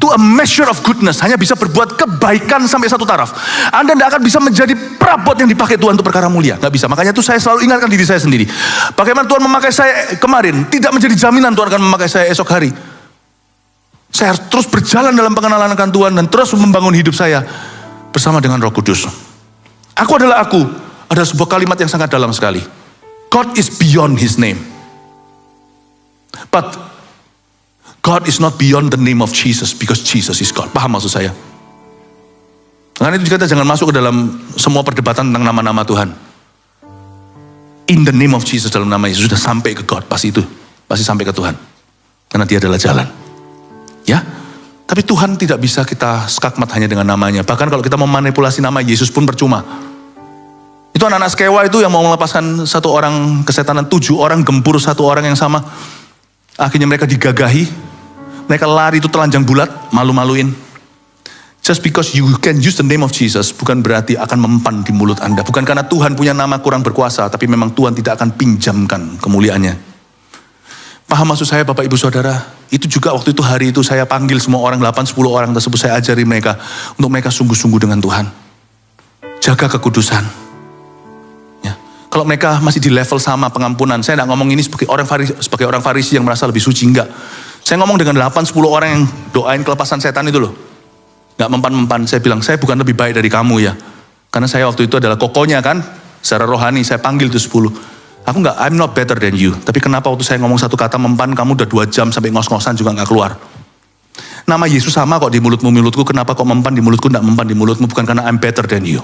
to a measure of goodness, hanya bisa berbuat kebaikan sampai satu taraf. Anda tidak akan bisa menjadi perabot yang dipakai Tuhan untuk perkara mulia, nggak bisa. Makanya itu saya selalu ingatkan diri saya sendiri. Bagaimana Tuhan memakai saya kemarin, tidak menjadi jaminan Tuhan akan memakai saya esok hari. Saya harus terus berjalan dalam pengenalan akan Tuhan dan terus membangun hidup saya bersama dengan Roh Kudus. Aku adalah aku, ada sebuah kalimat yang sangat dalam sekali. God is beyond His name. But God is not beyond the name of Jesus because Jesus is God. Paham maksud saya? Karena itu kita jangan masuk ke dalam semua perdebatan tentang nama-nama Tuhan. In the name of Jesus, dalam nama Yesus sudah sampai ke God, pasti sampai ke Tuhan. Karena Dia adalah jalan. Ya, tapi Tuhan tidak bisa kita skakmat hanya dengan namanya. Bahkan kalau kita memanipulasi nama Yesus pun percuma. Itu anak-anak Skewa itu yang mau melepaskan satu orang kesetanan, 7 orang gempur satu orang yang sama. Akhirnya mereka digagahi, mereka lari itu telanjang bulat, malu-maluin. Just because you can use the name of Jesus bukan berarti akan mempan di mulut Anda. Bukan karena Tuhan punya nama kurang berkuasa, tapi memang Tuhan tidak akan pinjamkan kemuliaannya. Paham maksud saya Bapak Ibu Saudara? Itu juga waktu itu hari itu saya panggil semua orang, 8-10 orang tersebut, saya ajari mereka untuk mereka sungguh-sungguh dengan Tuhan. Jaga kekudusan. Kalau mereka masih di level sama pengampunan, saya tidak ngomong ini sebagai orang Farisi yang merasa lebih suci, enggak. Saya ngomong dengan 8-10 orang yang doain kelepasan setan itu loh. Enggak mempan-mempan, saya bilang, saya bukan lebih baik dari kamu ya. Karena saya waktu itu adalah kokonya kan, secara rohani, saya panggil itu 10. Aku enggak, I'm not better than you. Tapi kenapa waktu saya ngomong satu kata mempan, kamu udah 2 jam sampai ngos-ngosan juga enggak keluar. Nama Yesus sama kok di mulutmu, kenapa kok mempan di mulutku, enggak mempan di mulutmu, bukan karena I'm better than you.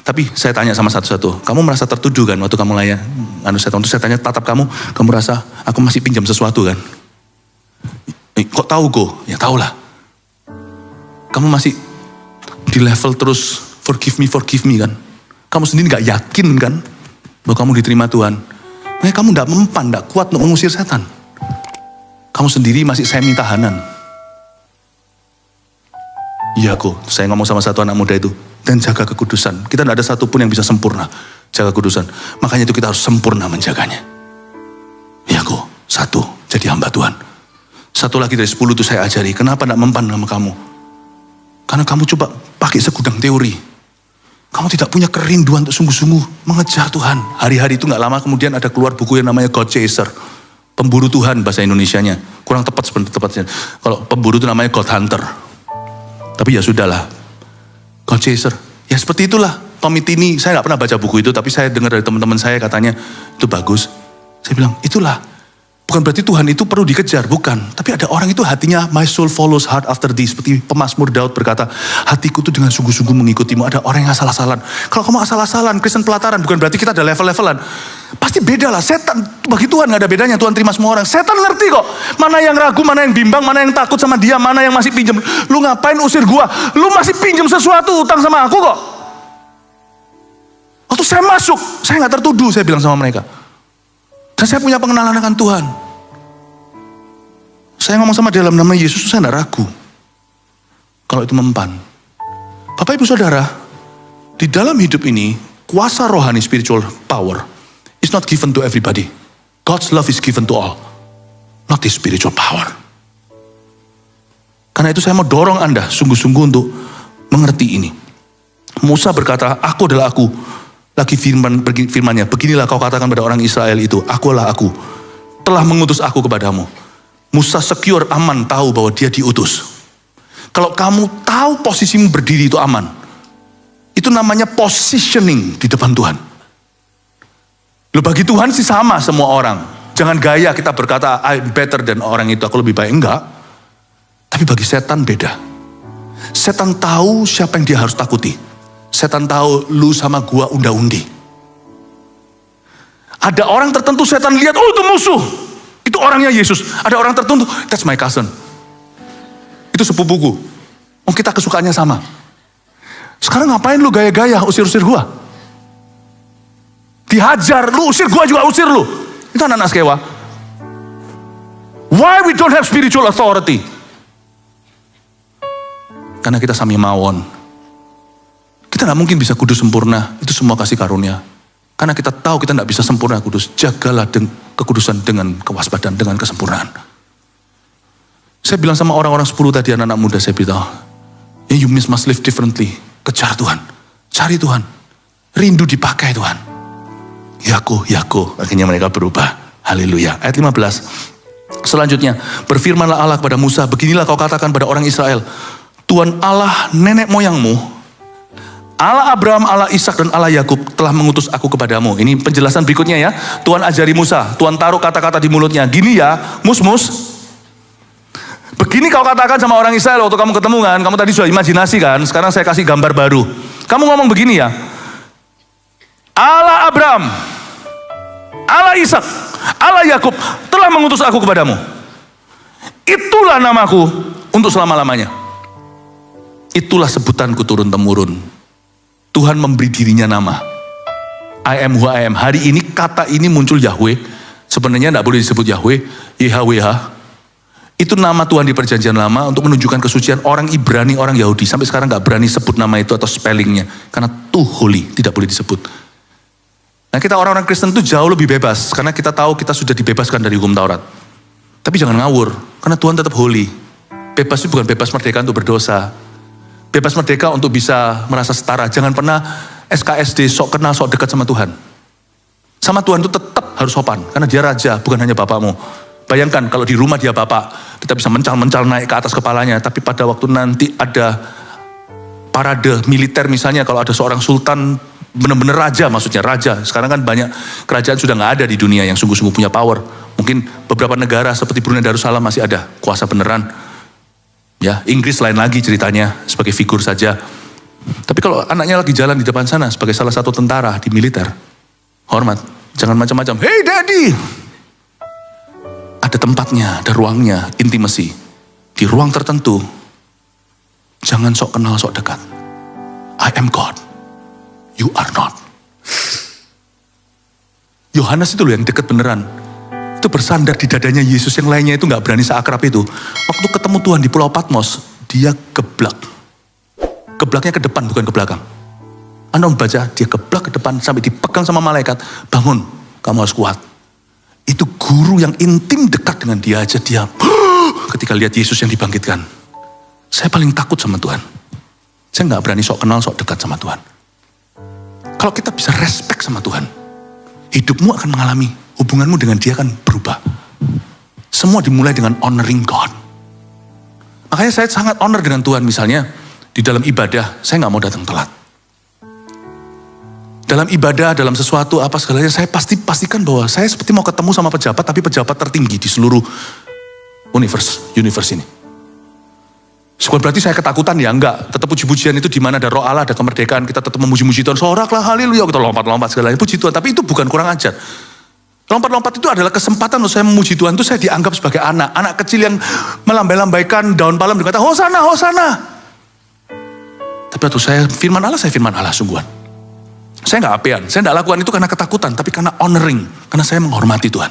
Tapi saya tanya sama satu-satu, kamu merasa tertuduh kan waktu kamu layan setan? Terus saya tanya tatap kamu rasa aku masih pinjam sesuatu kan? Kok tahu go? Ya tahulah. Kamu masih di level terus forgive me kan? Kamu sendiri gak yakin kan bahwa kamu diterima Tuhan? Makanya kamu gak mempan, gak kuat untuk mengusir setan. Kamu sendiri masih semi tahanan. Iya kok, saya ngomong sama satu anak muda itu, dan jaga kekudusan. Kita tidak ada satupun yang bisa sempurna jaga kekudusan. Makanya itu kita harus sempurna menjaganya. Iya kok, satu, jadi hamba Tuhan. Satu lagi dari 10 itu saya ajari, kenapa tidak mempan sama kamu? Karena kamu coba pakai segudang teori. Kamu tidak punya kerinduan untuk sungguh-sungguh mengejar Tuhan. Hari-hari itu gak lama kemudian ada keluar buku yang namanya God Chaser. Pemburu Tuhan bahasa Indonesianya. Kurang tepat sebenarnya. Kalau pemburu itu namanya God Hunter. Tapi ya sudahlah. God Chaser. Ya seperti itulah. Tommy Tini, saya gak pernah baca buku itu, tapi saya dengar dari teman-teman saya katanya, itu bagus. Saya bilang, itulah. Bukan berarti Tuhan itu perlu dikejar, bukan. Tapi ada orang itu hatinya, my soul follows hard after thee. Seperti pemazmur Daud berkata, hatiku itu dengan sungguh-sungguh mengikutimu. Ada orang yang asal-asalan. Kalau kamu asal-asalan, Kristen pelataran, bukan berarti kita ada level-levelan. Pasti beda lah, setan, bagi Tuhan gak ada bedanya, Tuhan terima semua orang. Setan ngerti kok, mana yang ragu, mana yang bimbang, mana yang takut sama dia, mana yang masih pinjam. Lu ngapain usir gua? Lu masih pinjam sesuatu, utang sama aku kok. Waktu saya masuk, saya gak tertuduh, saya bilang sama mereka. Dan saya punya pengenalan akan Tuhan. Saya ngomong sama dia dalam nama Yesus, saya gak ragu. Kalau itu mempan. Bapak Ibu Saudara, di dalam hidup ini, kuasa rohani spiritual power is not given to everybody. God's love is given to all. Not the spiritual power. Karena itu saya mau dorong Anda sungguh-sungguh untuk mengerti ini. Musa berkata, aku adalah aku. Lagi firmannya, beginilah kau katakan pada orang Israel itu, akulah aku. Telah mengutus aku kepadamu. Musa secure, aman, tahu bahwa dia diutus. Kalau kamu tahu posisimu berdiri itu aman. Itu namanya positioning di depan Tuhan. Loh bagi Tuhan sih sama semua orang. Jangan gaya kita berkata, I'm better than orang itu, aku lebih baik. Enggak. Tapi bagi setan beda. Setan tahu siapa yang dia harus takuti. Setan tahu lu sama gua unda-undi. Ada orang tertentu setan lihat, oh itu musuh. Itu orangnya Yesus. Ada orang tertentu, that's my cousin. Itu sepupuku. Oh kita kesukaannya sama. Sekarang ngapain lu gaya-gaya usir-usir gua? Dihajar, lu usir gua juga usir lu. Itu anak-anak Skewa. Why we don't have spiritual authority? Karena kita sami mawon. Kita gak mungkin bisa kudus sempurna. Itu semua kasih karunia. Karena kita tahu kita gak bisa sempurna kudus. Jagalah kekudusan dengan kewaspadaan, dengan kesempurnaan. Saya bilang sama orang-orang 10 tadi, anak-anak muda, saya beritahu, you must live differently. Kejar Tuhan. Cari Tuhan. Rindu dipakai Tuhan. Yako. Akhirnya mereka berubah. Haleluya. Ayat 15. Selanjutnya, berfirmanlah Allah kepada Musa, beginilah kau katakan pada orang Israel, Tuhan Allah nenek moyangmu, Allah Abraham, Allah Ishak dan Allah Yakub telah mengutus aku kepadamu. Ini penjelasan berikutnya ya. Tuhan ajari Musa, Tuhan taruh kata-kata di mulutnya. Gini ya, mus. Begini kau katakan sama orang Israel waktu kamu ketemu kan. Kamu tadi sudah imajinasi kan. Sekarang saya kasih gambar baru. Kamu ngomong begini ya. Allah Abraham, Allah Ishak, Allah Yakub telah mengutus aku kepadamu. Itulah namaku untuk selama-lamanya. Itulah sebutanku turun-temurun. Tuhan memberi dirinya nama. I am who I am. Hari ini kata ini muncul Yahweh. Sebenarnya tidak boleh disebut Yahweh. YHWH. Itu nama Tuhan di perjanjian lama untuk menunjukkan kesucian orang Ibrani, orang Yahudi. Sampai sekarang gak berani sebut nama itu atau spellingnya. Karena too holy, tidak boleh disebut. Nah kita orang-orang Kristen itu jauh lebih bebas. Karena kita tahu kita sudah dibebaskan dari hukum Taurat. Tapi jangan ngawur. Karena Tuhan tetap holy. Bebas itu bukan bebas merdeka untuk berdosa. Bebas merdeka untuk bisa merasa setara. Jangan pernah SKSD sok kenal, sok dekat sama Tuhan. Sama Tuhan itu tetap harus sopan. Karena dia raja, bukan hanya bapakmu. Bayangkan kalau di rumah dia bapak, kita bisa mencal-mencal naik ke atas kepalanya. Tapi pada waktu nanti ada parade militer misalnya, kalau ada seorang sultan, benar-benar raja maksudnya, raja. Sekarang kan banyak kerajaan sudah gak ada di dunia yang sungguh-sungguh punya power. Mungkin beberapa negara seperti Brunei Darussalam masih ada kuasa beneran. Ya, Inggris lain lagi ceritanya, sebagai figur saja. Tapi kalau anaknya lagi jalan di depan sana sebagai salah satu tentara di militer, hormat, jangan macam-macam. Hey daddy! Ada tempatnya, ada ruangnya, intimacy. Di ruang tertentu, jangan sok kenal, sok dekat. I am God, you are not. Yohanes itu loh yang dekat beneran. Itu bersandar di dadanya Yesus, yang lainnya itu gak berani seakrab itu. Waktu ketemu Tuhan di Pulau Patmos, dia geblak. Geblaknya ke depan, bukan ke belakang. Anda membaca, dia geblak ke depan sampai dipegang sama malaikat. Bangun, kamu harus kuat. Itu guru yang intim dekat dengan dia aja. Dia ketika lihat Yesus yang dibangkitkan. Saya paling takut sama Tuhan. Saya gak berani sok kenal, sok dekat sama Tuhan. Kalau kita bisa respect sama Tuhan, hidupmu akan mengalami, hubunganmu dengan dia akan berubah. Semua dimulai dengan honoring God. Makanya saya sangat honor dengan Tuhan. Misalnya, di dalam ibadah, saya gak mau datang telat. Dalam ibadah, dalam sesuatu, apa segalanya, saya pastikan bahwa saya seperti mau ketemu sama pejabat, tapi pejabat tertinggi di seluruh universe ini. Bukan berarti saya ketakutan ya, enggak. Tetap puji-pujian itu di mana ada roh Allah, ada kemerdekaan, kita tetap memuji-muji Tuhan. Soraklah, haleluya, kita lompat-lompat segalanya, puji Tuhan. Tapi itu bukan kurang ajar. Lompat-lompat itu adalah kesempatan untuk saya memuji Tuhan. Itu saya dianggap sebagai anak kecil yang melambai-lambaikan daun palem, berkata, Hosana, Hosana. Tapi waktu saya firman Allah sungguhan. Saya gak apean, saya gak lakukan itu karena ketakutan, tapi karena honoring, karena saya menghormati Tuhan.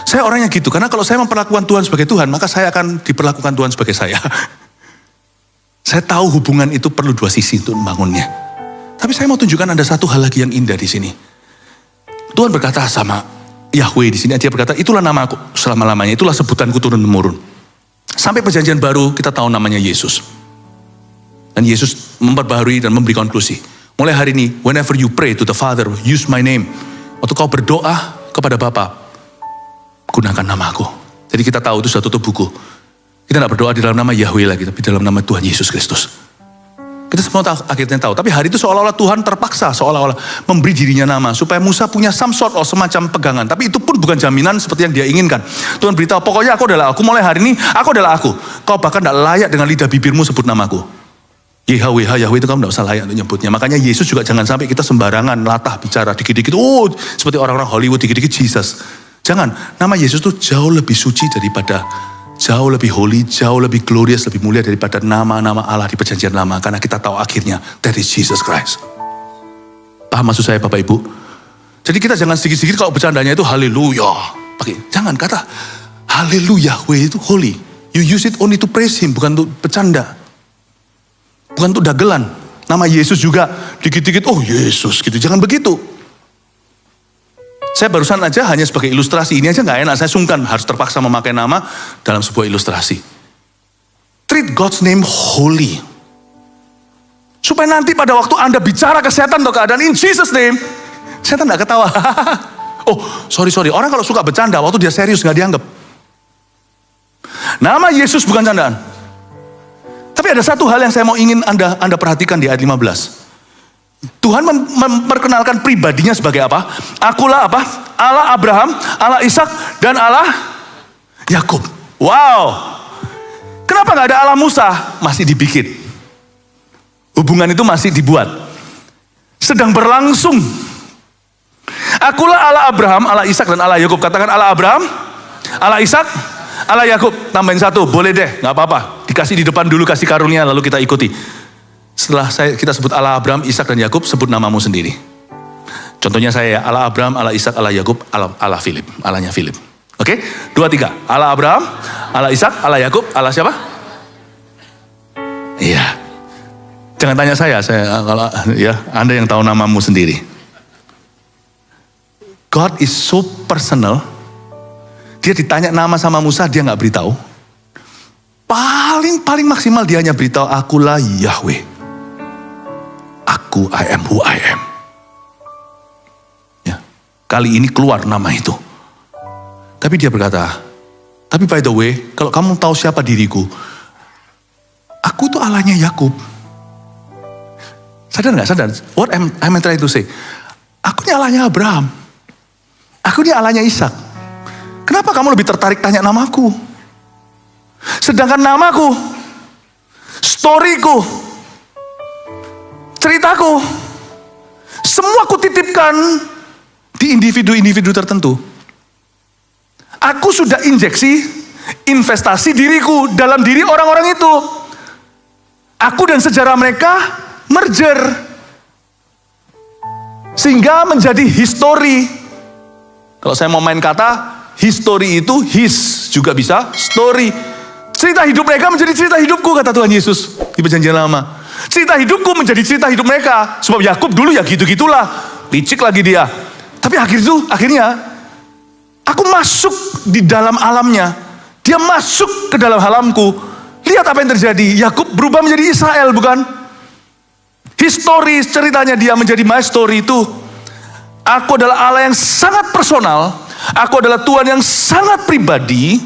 Saya orangnya gitu, karena kalau saya memperlakukan Tuhan sebagai Tuhan, maka saya akan diperlakukan Tuhan sebagai saya. Saya tahu hubungan itu perlu dua sisi untuk membangunnya. Tapi saya mau tunjukkan ada satu hal lagi yang indah di sini. Tuhan berkata sama Yahweh di sini, dia berkata, itulah namaku selama-lamanya, itulah sebutanku turun-temurun. Sampai perjanjian baru kita tahu namanya Yesus. Dan Yesus memperbaharui dan memberi konklusi. Mulai hari ini, whenever you pray to the Father, use my name. Waktu kau berdoa kepada Bapa, gunakan namaku. Jadi kita tahu itu sudah tutup buku. Kita tidak berdoa di dalam nama Yahweh lagi, tapi dalam nama Tuhan Yesus Kristus. Kita semua akhirnya tahu. Tapi hari itu seolah-olah Tuhan terpaksa, seolah-olah memberi dirinya nama. Supaya Musa punya some sort of semacam pegangan. Tapi itu pun bukan jaminan seperti yang dia inginkan. Tuhan beritahu, pokoknya aku adalah aku. Mulai hari ini, aku adalah aku. Kau bahkan tidak layak dengan lidah bibirmu sebut namaku. Yahweh itu kamu tidak usah layak untuk nyebutnya. Makanya Yesus juga jangan sampai kita sembarangan latah bicara dikit-dikit. Oh, seperti orang-orang Hollywood dikit-dikit Jesus. Jangan, nama Yesus itu jauh lebih suci daripada, jauh lebih holy, jauh lebih glorious, lebih mulia daripada nama-nama Allah di perjanjian lama. Karena kita tahu akhirnya, that is Jesus Christ. Paham maksud saya Bapak Ibu? Jadi kita jangan sedikit-sedikit kalau bercandanya itu haleluya. Jangan kata haleluya, itu holy. You use it only to praise him, bukan untuk bercanda. Bukan untuk dagelan. Nama Yesus juga dikit-dikit, oh Yesus gitu. Jangan begitu. Saya barusan aja hanya sebagai ilustrasi. Ini aja gak enak, saya sungkan harus terpaksa memakai nama dalam sebuah ilustrasi. Treat God's name holy. Supaya nanti pada waktu Anda bicara ke setan atau keadaan in Jesus name, setan gak ketawa. Oh sorry, orang kalau suka bercanda, waktu dia serius gak dianggap. Nama Yesus bukan candaan. Tapi ada satu hal yang saya mau ingin Anda perhatikan di ayat 15. Tuhan memperkenalkan pribadinya sebagai apa? Akulah apa? Allah Abraham, Allah Ishak, dan Allah Yakub. Wow. Kenapa gak ada Allah Musa? Masih dibikin. Hubungan itu masih dibuat. Sedang berlangsung. Akulah Allah Abraham, Allah Ishak, dan Allah Yakub. Katakan Allah Abraham, Allah Ishak, Allah Yakub. Tambahin satu, boleh deh, gak apa-apa. Dikasih di depan dulu, kasih karunia, lalu kita ikuti. Setelah kita sebut Allah Abraham, Ishak, dan Yakub, sebut namamu sendiri. Contohnya saya, Allah Abraham, Allah Ishak, Allah Yakub, Allah Philip. Allahnya Philip. Oke? 2, 3. Allah Abraham, Allah Ishak, Allah Yakub, Allah siapa? Iya. Jangan tanya saya kalau ya, Anda yang tahu namamu sendiri. God is so personal. Dia ditanya nama sama Musa, dia gak beritahu. Paling maksimal dia hanya beritahu, akulah Yahweh. Aku, I am who I am. Ya. Kali ini keluar nama itu. Tapi dia berkata, tapi by the way, kalau kamu tahu siapa diriku, aku tuh Allahnya Yakub. Sadar gak? Sadar? What I'm trying to say? Aku ini Allahnya Abraham. Aku ini Allahnya Ishak. Kenapa kamu lebih tertarik tanya namaku? Sedangkan namaku, storyku, ceritaku. Semua aku titipkan di individu-individu tertentu. Aku sudah injeksi, investasi diriku dalam diri orang-orang itu. Aku dan sejarah mereka merger. Sehingga menjadi history. Kalau saya mau main kata, history itu his, juga bisa story. Cerita hidup mereka menjadi cerita hidupku, kata Tuhan Yesus di Perjanjian Lama. Cerita hidupku menjadi cerita hidup mereka. Sebab Yakub dulu ya gitu-gitulah. Licik lagi dia. Tapi akhirnya aku masuk di dalam alamnya. Dia masuk ke dalam alamku. Lihat apa yang terjadi. Yakub berubah menjadi Israel, bukan? History ceritanya dia menjadi my story itu. Aku adalah Allah yang sangat personal. Aku adalah Tuhan yang sangat pribadi.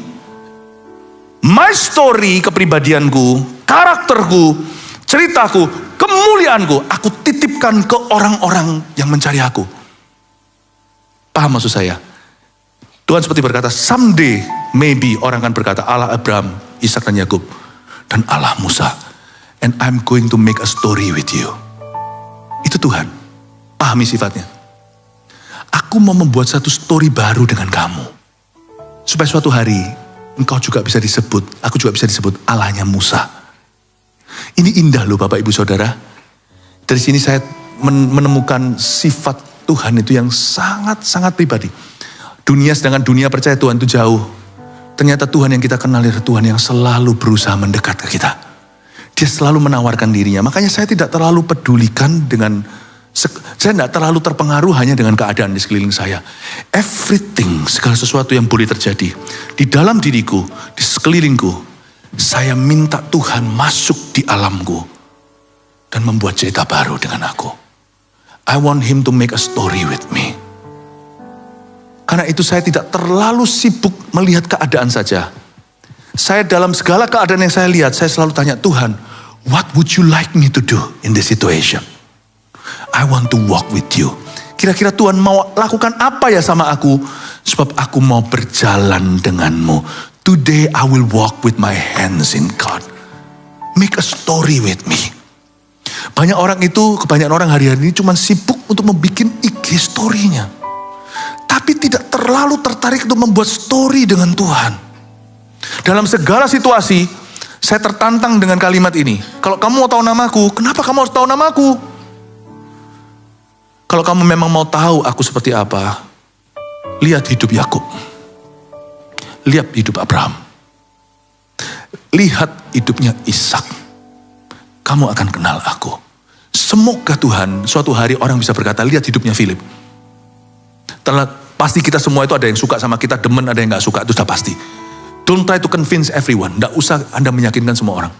My story, kepribadianku, karakterku, ceritaku, kemuliaanku, aku titipkan ke orang-orang yang mencari aku. Paham maksud saya? Tuhan seperti berkata, someday maybe orang akan berkata, Allah Abraham, Ishak dan Yakub, dan Allah Musa. And I'm going to make a story with you. Itu Tuhan. Pahami sifatnya. Aku mau membuat satu story baru dengan kamu. Supaya suatu hari, engkau juga bisa disebut, aku juga bisa disebut Allahnya Musa. Ini indah loh Bapak Ibu Saudara. Dari sini saya menemukan sifat Tuhan itu yang sangat-sangat pribadi. Sedangkan dunia percaya Tuhan itu jauh. Ternyata Tuhan yang kita kenal adalah Tuhan yang selalu berusaha mendekat ke kita. Dia selalu menawarkan dirinya. Makanya saya tidak terlalu pedulikan saya tidak terlalu terpengaruh hanya dengan keadaan di sekeliling saya. Everything, segala sesuatu yang boleh terjadi. Di dalam diriku, di sekelilingku, saya minta Tuhan masuk di alamku. Dan membuat cerita baru dengan aku. I want him to make a story with me. Karena itu saya tidak terlalu sibuk melihat keadaan saja. Saya dalam segala keadaan yang saya lihat, saya selalu tanya Tuhan, what would you like me to do in this situation? I want to walk with you. Kira-kira Tuhan mau lakukan apa ya sama aku? Sebab aku mau berjalan denganmu. Today I will walk with my hands in God. Make a story with me. Kebanyakan orang hari-hari ini cuma sibuk untuk membuat IG story-nya. Tapi tidak terlalu tertarik untuk membuat story dengan Tuhan. Dalam segala situasi, saya tertantang dengan kalimat ini. Kalau kamu mau tahu namaku, kenapa kamu harus tahu namaku? Kalau kamu memang mau tahu aku seperti apa, lihat hidup Yakub. Lihat hidup Abraham. Lihat hidupnya Ishak. Kamu akan kenal aku. Semoga Tuhan, suatu hari orang bisa berkata, lihat hidupnya Philip. Pasti kita semua itu ada yang suka sama kita, demen, ada yang gak suka, itu sudah pasti. Don't try to convince everyone. Tidak usah Anda meyakinkan semua orang.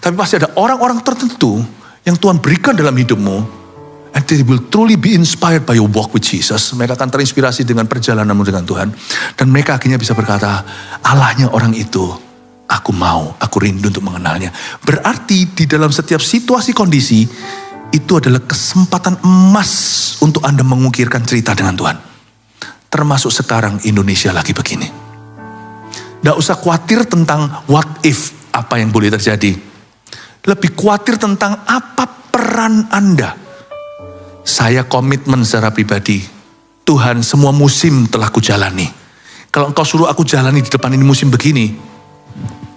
Tapi pasti ada orang-orang tertentu yang Tuhan berikan dalam hidupmu. And they will truly be inspired by your walk with Jesus. Mereka akan terinspirasi dengan perjalananmu dengan Tuhan. Dan mereka akhirnya bisa berkata, Allahnya orang itu, aku rindu untuk mengenalnya. Berarti di dalam setiap situasi kondisi, itu adalah kesempatan emas untuk Anda mengukirkan cerita dengan Tuhan. Termasuk sekarang Indonesia lagi begini. Tidak usah khawatir tentang what if, apa yang boleh terjadi. Lebih khawatir tentang apa peran Anda. Saya komitmen secara pribadi. Tuhan, semua musim telah kujalani. Kalau engkau suruh aku jalani di depan ini musim begini,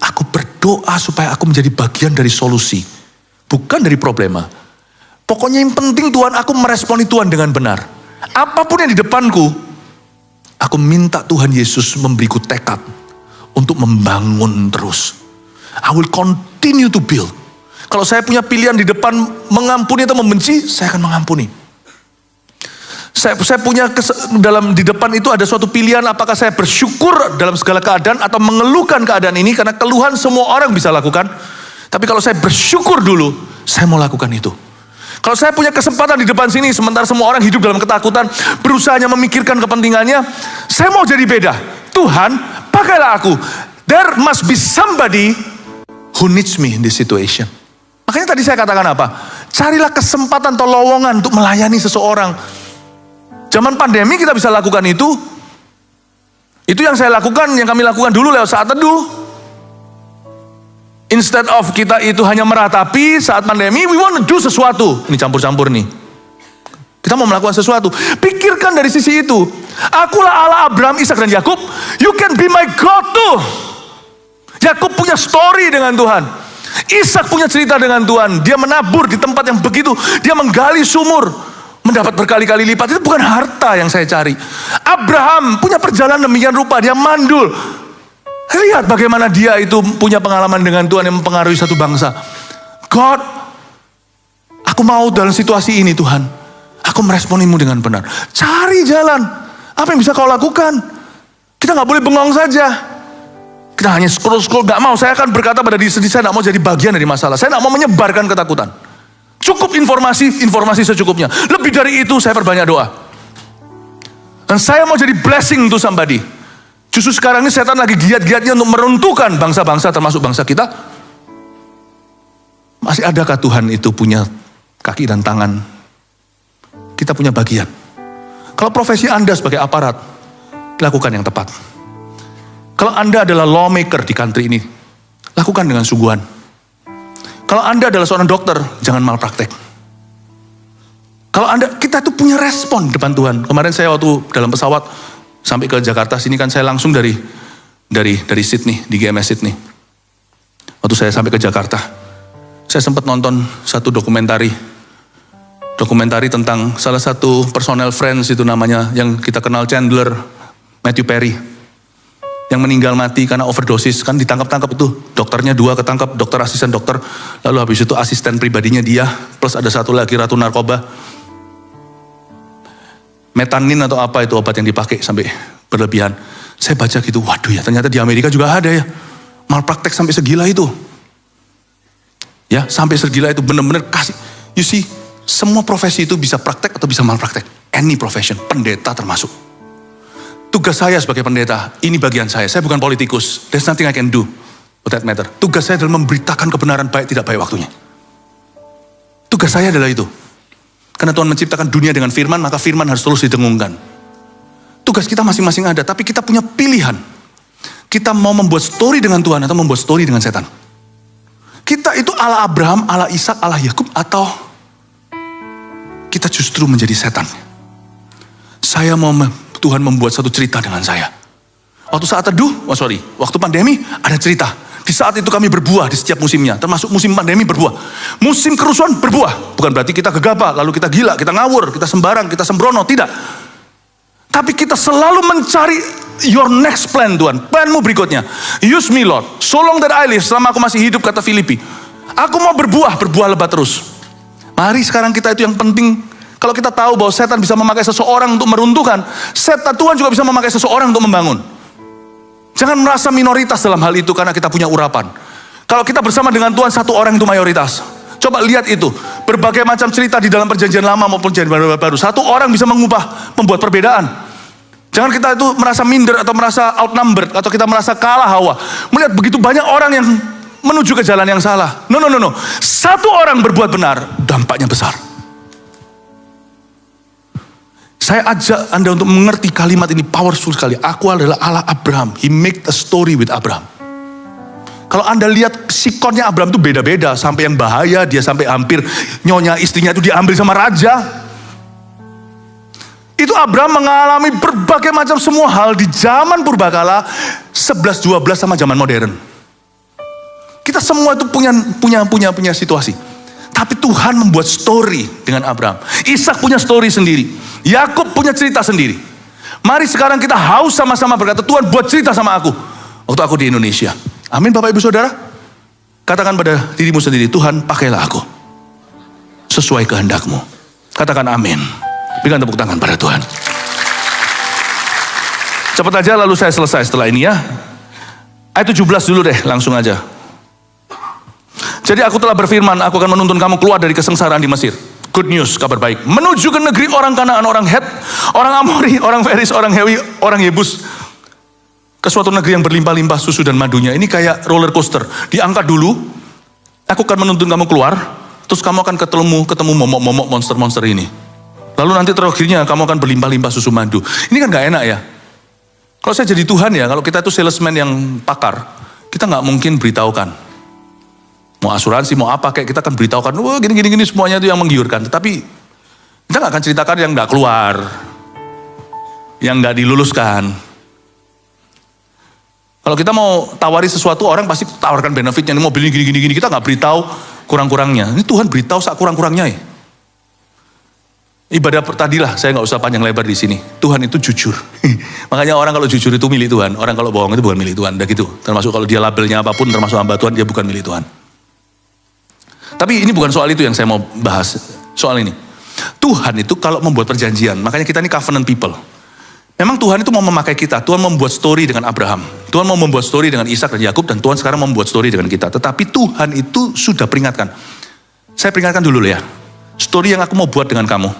aku berdoa supaya aku menjadi bagian dari solusi. Bukan dari problema. Pokoknya yang penting Tuhan, aku meresponi Tuhan dengan benar. Apapun yang di depanku, aku minta Tuhan Yesus memberiku tekad untuk membangun terus. I will continue to build. Kalau saya punya pilihan di depan mengampuni atau membenci, saya akan mengampuni. Saya punya di depan itu ada suatu pilihan, apakah saya bersyukur dalam segala keadaan atau mengeluhkan keadaan ini, karena keluhan semua orang bisa lakukan. Tapi kalau saya bersyukur dulu, saya mau lakukan itu. Kalau saya punya kesempatan di depan sini, sementara semua orang hidup dalam ketakutan, berusaha memikirkan kepentingannya, saya mau jadi beda. Tuhan, pakailah aku. There must be somebody who needs me in this situation. Makanya tadi saya katakan apa? Carilah kesempatan atau lowongan untuk melayani seseorang. Zaman pandemi kita bisa lakukan itu. Itu yang saya lakukan, yang kami lakukan dulu lewat saat teduh. Instead of kita itu hanya meratapi saat pandemi, we want to do sesuatu. Ini campur-campur nih. Kita mau melakukan sesuatu. Pikirkan dari sisi itu. Akulah Allah Abraham, Ishak dan Yakub. You can be my God too. Yakub punya story dengan Tuhan. Ishak punya cerita dengan Tuhan. Dia menabur di tempat yang begitu. Dia menggali sumur. Mendapat berkali-kali lipat. Itu bukan harta yang saya cari. Abraham punya perjalanan demikian rupa. Dia mandul. Lihat bagaimana dia itu punya pengalaman dengan Tuhan yang mempengaruhi satu bangsa. God, aku mau dalam situasi ini Tuhan. Aku meresponimu dengan benar. Cari jalan. Apa yang bisa kau lakukan? Kita gak boleh bengong saja. Kita hanya scroll-scroll. Gak mau, saya akan berkata pada diri sendiri, saya gak mau jadi bagian dari masalah. Saya gak mau menyebarkan ketakutan. Cukup informasi secukupnya. Lebih dari itu saya perbanyak doa. Dan saya mau jadi blessing to somebody. Justru sekarang ini setan lagi giat-giatnya untuk meruntuhkan bangsa-bangsa termasuk bangsa kita. Masih adakah Tuhan itu punya kaki dan tangan? Kita punya bagian. Kalau profesi Anda sebagai aparat, lakukan yang tepat. Kalau Anda adalah lawmaker di country ini, lakukan dengan sungguhan. Kalau Anda adalah seorang dokter, jangan malpraktek. Kalau kita tuh punya respon depan Tuhan. Kemarin saya waktu dalam pesawat, sampai ke Jakarta sini kan saya langsung dari Sydney, di GMS Sydney. Waktu saya sampai ke Jakarta, saya sempat nonton satu dokumentari tentang salah satu personel Friends itu namanya, yang kita kenal Chandler, Matthew Perry, yang meninggal mati karena overdosis. Kan ditangkap-tangkap itu, dokternya 2 ketangkap, dokter asisten dokter, lalu habis itu asisten pribadinya dia, plus ada satu lagi ratu narkoba. Metanin atau apa itu obat yang dipakai sampai berlebihan. Saya baca gitu, waduh ya ternyata di Amerika juga ada ya. Malpraktek sampai segila itu. Ya sampai segila itu benar-benar kasih. You see, semua profesi itu bisa praktek atau bisa malpraktek. Any profession, pendeta termasuk. Tugas saya sebagai pendeta, ini bagian saya. Saya bukan politikus. There's nothing I can do for that matter. Tugas saya adalah memberitakan kebenaran baik tidak baik waktunya. Tugas saya adalah itu. Karena Tuhan menciptakan dunia dengan firman, maka firman harus terus didengungkan. Tugas kita masing-masing ada, tapi kita punya pilihan. Kita mau membuat story dengan Tuhan atau membuat story dengan setan. Kita itu Allah Abraham, Allah Ishak, Allah Yakub, atau kita justru menjadi setan. Saya mau Tuhan membuat satu cerita dengan saya. Waktu saat teduh, waktu pandemi ada cerita. Di saat itu kami berbuah di setiap musimnya, termasuk musim pandemi berbuah. Musim kerusuhan berbuah. Bukan berarti kita gegabah, lalu kita gila, kita ngawur, kita sembarang, kita sembrono, tidak. Tapi kita selalu mencari your next plan Tuhan, planmu berikutnya. Use me Lord, so long that I live, selama aku masih hidup, kata Filipi. Aku mau berbuah lebat terus. Mari sekarang kita itu yang penting. Kalau kita tahu bahwa setan bisa memakai seseorang untuk meruntuhkan, Tuhan juga bisa memakai seseorang untuk membangun. Jangan merasa minoritas dalam hal itu karena kita punya urapan. Kalau kita bersama dengan Tuhan, satu orang itu mayoritas. Coba lihat itu. Berbagai macam cerita di dalam perjanjian lama maupun perjanjian baru. Satu orang bisa membuat perbedaan. Jangan kita itu merasa minder atau merasa outnumbered. Atau kita merasa kalah Hawa. Melihat begitu banyak orang yang menuju ke jalan yang salah. No. Satu orang berbuat benar, dampaknya besar. Saya ajak Anda untuk mengerti kalimat ini powerful sekali. Aku adalah Allah Abraham. He make a story with Abraham. Kalau Anda lihat sikonnya Abraham itu beda-beda. Sampai yang bahaya, dia sampai hampir nyonya istrinya itu diambil sama raja. Itu Abraham mengalami berbagai macam semua hal di zaman purbakala, 11-12 sama zaman modern. Kita semua itu punya situasi. Tapi Tuhan membuat story dengan Abraham. Ishak punya story sendiri. Yakub punya cerita sendiri. Mari sekarang kita haus sama-sama berkata, Tuhan buat cerita sama aku. Waktu aku di Indonesia. Amin Bapak Ibu Saudara. Katakan pada dirimu sendiri, Tuhan pakailah aku. Sesuai kehendak-Mu. Katakan amin. Berikan tepuk tangan pada Tuhan. Cepat aja lalu saya selesai setelah ini ya. Ayat 17 dulu deh, langsung aja. Jadi aku telah berfirman, aku akan menuntun kamu keluar dari kesengsaraan di Mesir. Good news, kabar baik. Menuju ke negeri orang Kanaan, orang Het, orang Amori, orang Feris, orang Hewi, orang Yebus. Ke suatu negeri yang berlimpah-limpah susu dan madunya. Ini kayak roller coaster. Diangkat dulu, aku akan menuntun kamu keluar, terus kamu akan ketemu momok-momok monster-monster ini. Lalu nanti terakhirnya kamu akan berlimpah-limpah susu madu. Ini kan gak enak ya. Kalau saya jadi Tuhan ya, kalau kita itu salesman yang pakar, kita gak mungkin beritahukan. Mau asuransi, mau apa, kayak kita akan beritahukan, wah gini semuanya itu yang menggiurkan. Tetapi kita gak akan ceritakan yang gak keluar, yang gak diluluskan. Kalau kita mau tawari sesuatu, orang pasti tawarkan benefitnya, ini mobil ini gini, kita gak beritahu kurang-kurangnya. Ini Tuhan beritahu saat kurang-kurangnya ya. Ibadah tadilah, saya gak usah panjang lebar di sini. Tuhan itu jujur. Makanya orang kalau jujur itu milik Tuhan, orang kalau bohong itu bukan milik Tuhan. Udah gitu, termasuk kalau dia labelnya apapun, termasuk hamba Tuhan, dia bukan milik Tuhan. Tapi ini bukan soal itu yang saya mau bahas, soal ini. Tuhan itu kalau membuat perjanjian, makanya kita ini covenant people. Memang Tuhan itu mau memakai kita, Tuhan membuat story dengan Abraham, Tuhan mau membuat story dengan Ishak dan Yakub, dan Tuhan sekarang membuat story dengan kita. Tetapi Tuhan itu sudah peringatkan. Saya peringatkan dulu ya, story yang aku mau buat dengan kamu,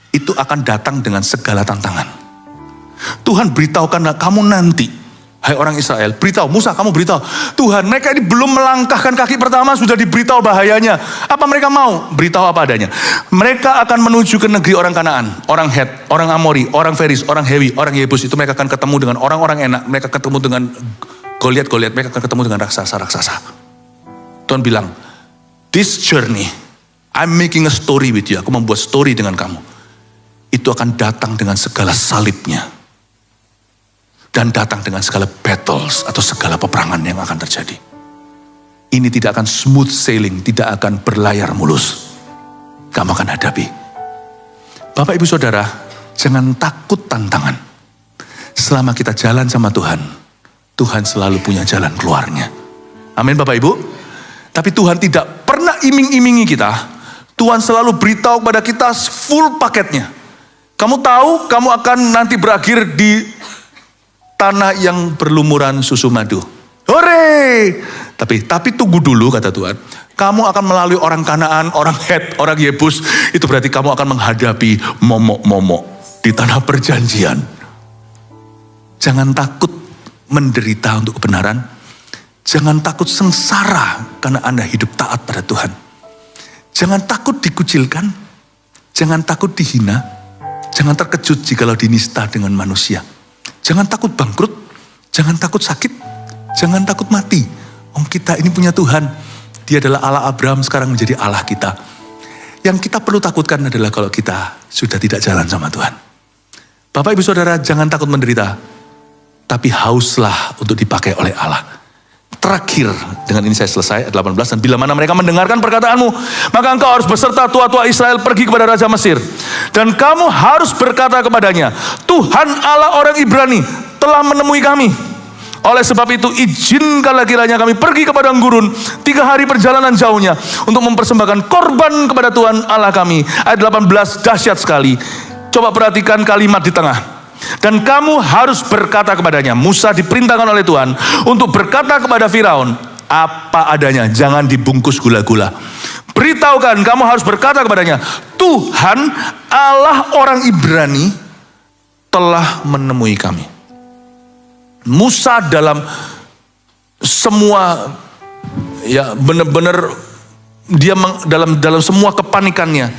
itu akan datang dengan segala tantangan. Tuhan beritahukan kamu nanti, hai orang Israel, beritahu, Musa kamu beritahu, Tuhan mereka ini belum melangkahkan kaki pertama sudah diberitahu bahayanya. Apa mereka mau? Beritahu apa adanya. Mereka akan menuju ke negeri orang Kanaan, orang Het, orang Amori, orang Feris, orang Hewi, orang Yebus. Itu mereka akan ketemu dengan orang-orang enak, mereka ketemu dengan Goliat, mereka akan ketemu dengan raksasa. Tuhan bilang, this journey, I'm making a story with you. Aku membuat story dengan kamu. Itu akan datang dengan segala salibnya. Dan datang dengan segala battles atau segala peperangan yang akan terjadi. Ini tidak akan smooth sailing, tidak akan berlayar mulus. Kamu akan hadapi. Bapak ibu saudara, jangan takut tantangan. Selama kita jalan sama Tuhan, Tuhan selalu punya jalan keluarnya. Amin Bapak ibu. Tapi Tuhan tidak pernah iming-imingi kita. Tuhan selalu beritahu kepada kita full paketnya. Kamu tahu kamu akan nanti berakhir di tanah yang berlumuran susu madu. Hore! Tapi tunggu dulu kata Tuhan. Kamu akan melalui orang Kanaan, orang Het, orang Yebus. Itu berarti kamu akan menghadapi momok-momok di tanah perjanjian. Jangan takut menderita untuk kebenaran. Jangan takut sengsara karena Anda hidup taat pada Tuhan. Jangan takut dikucilkan. Jangan takut dihina. Jangan terkejut jikalau dinista dengan manusia. Jangan takut bangkrut, jangan takut sakit, jangan takut mati. Kita ini punya Tuhan. Dia adalah Allah Abraham, sekarang menjadi Allah kita. Yang kita perlu takutkan adalah kalau kita sudah tidak jalan sama Tuhan. Bapak ibu saudara, jangan takut menderita. Tapi hauslah untuk dipakai oleh Allah. Terakhir, dengan ini saya selesai, ayat 18. Dan bila mana mereka mendengarkan perkataanmu, maka engkau harus beserta tua-tua Israel pergi kepada Raja Mesir. Dan kamu harus berkata kepadanya, Tuhan Allah orang Ibrani telah menemui kami. Oleh sebab itu izinkanlah kiranya kami pergi ke padang gurun 3 hari perjalanan jauhnya untuk mempersembahkan korban kepada Tuhan Allah kami. Ayat 18 dahsyat sekali. Coba perhatikan kalimat di tengah. Dan kamu harus berkata kepadanya. Musa diperintahkan oleh Tuhan untuk berkata kepada Firaun apa adanya, jangan dibungkus gula-gula. Beritahukan, kamu harus berkata kepadanya, Tuhan Allah orang Ibrani telah menemui kami. Musa dalam semua ya benar-benar dia dalam semua kepanikannya.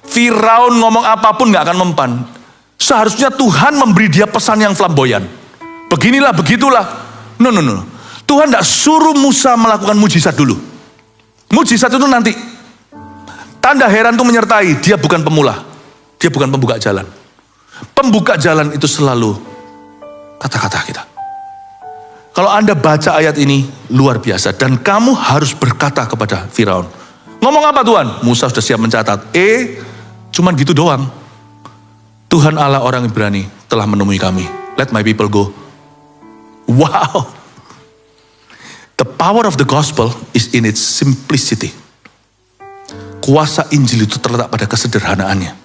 Firaun ngomong apapun gak akan mempan. Seharusnya Tuhan memberi dia pesan yang flamboyan. Beginilah, begitulah. No. Tuhan tidak suruh Musa melakukan mujizat dulu. Mujizat itu nanti. Tanda heran itu menyertai. Dia bukan pemula. Dia bukan pembuka jalan. Pembuka jalan itu selalu kata-kata kita. Kalau Anda baca ayat ini, luar biasa. Dan kamu harus berkata kepada Firaun. Ngomong apa Tuhan? Musa sudah siap mencatat. Cuman gitu doang. Tuhan Allah orang Ibrani telah menemui kami. Let my people go. Wow. The power of the gospel is in its simplicity. Kuasa Injil itu terletak pada kesederhanaannya.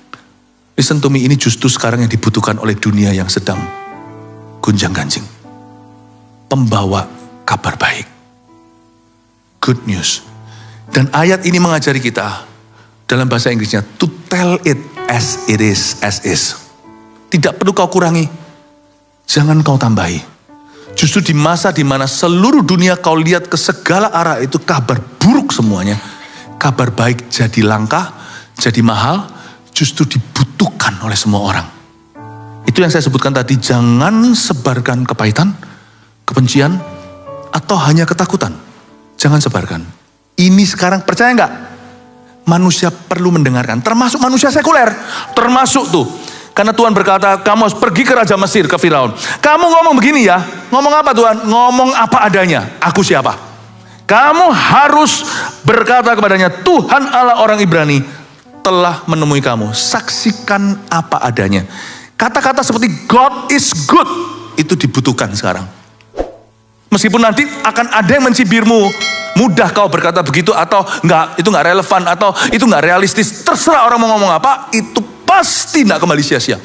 Listen to me, ini justru sekarang yang dibutuhkan oleh dunia yang sedang gonjang-ganjing. Pembawa kabar baik. Good news. Dan ayat ini mengajari kita dalam bahasa Inggrisnya, to tell it as it is, as is. Tidak perlu kau kurangi, jangan kau tambahi. Justru di masa di mana seluruh dunia kau lihat ke segala arah itu kabar buruk semuanya, kabar baik jadi langka, jadi mahal, justru dibutuhkan oleh semua orang. Itu yang saya sebutkan tadi, jangan sebarkan kepahitan, kebencian, atau hanya ketakutan. Jangan sebarkan. Ini sekarang percaya nggak? Manusia perlu mendengarkan, termasuk manusia sekuler, termasuk tuh. Karena Tuhan berkata, kamu harus pergi ke Raja Mesir, ke Firaun. Kamu ngomong begini ya, ngomong apa Tuhan? Ngomong apa adanya, aku siapa? Kamu harus berkata kepadanya, Tuhan Allah orang Ibrani telah menemui kamu. Saksikan apa adanya. Kata-kata seperti God is good, itu dibutuhkan sekarang. Meskipun nanti akan ada yang mencibirmu, mudah kau berkata begitu atau enggak, itu enggak relevan atau itu enggak realistis. Terserah orang mau ngomong apa, itu pasti enggak kembali sia-sia.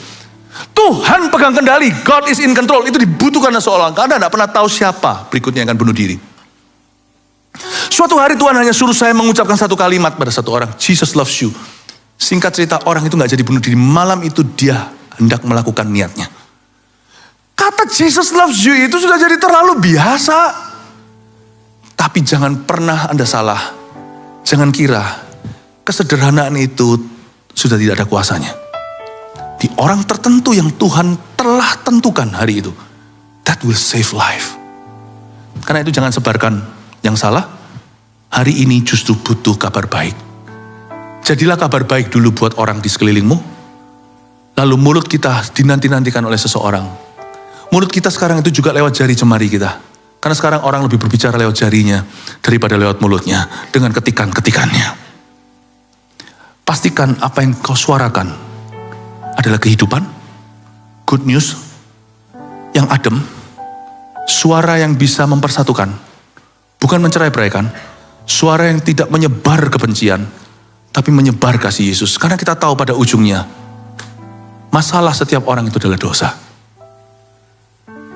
Tuhan pegang kendali, God is in control, itu dibutuhkan seorang. Karena enggak pernah tahu siapa berikutnya yang akan bunuh diri. Suatu hari Tuhan hanya suruh saya mengucapkan satu kalimat pada satu orang, Jesus loves you. Singkat cerita, orang itu enggak jadi bunuh diri. Malam itu dia hendak melakukan niatnya. Kata Jesus loves you itu sudah jadi terlalu biasa. Tapi jangan pernah Anda salah. Jangan kira kesederhanaan itu sudah tidak ada kuasanya. Di orang tertentu yang Tuhan telah tentukan hari itu, that will save life. Karena itu jangan sebarkan yang salah. Hari ini justru butuh kabar baik. Jadilah kabar baik dulu buat orang di sekelilingmu. Lalu mulut kita dinanti-nantikan oleh seseorang. Mulut kita sekarang itu juga lewat jari jemari kita. Karena sekarang orang lebih berbicara lewat jarinya daripada lewat mulutnya dengan ketikan-ketikannya. Pastikan apa yang kau suarakan adalah kehidupan, good news, yang adem, suara yang bisa mempersatukan, bukan mencerai-beraikan, suara yang tidak menyebar kebencian, tapi menyebar kasih Yesus. Karena kita tahu pada ujungnya, masalah setiap orang itu adalah dosa.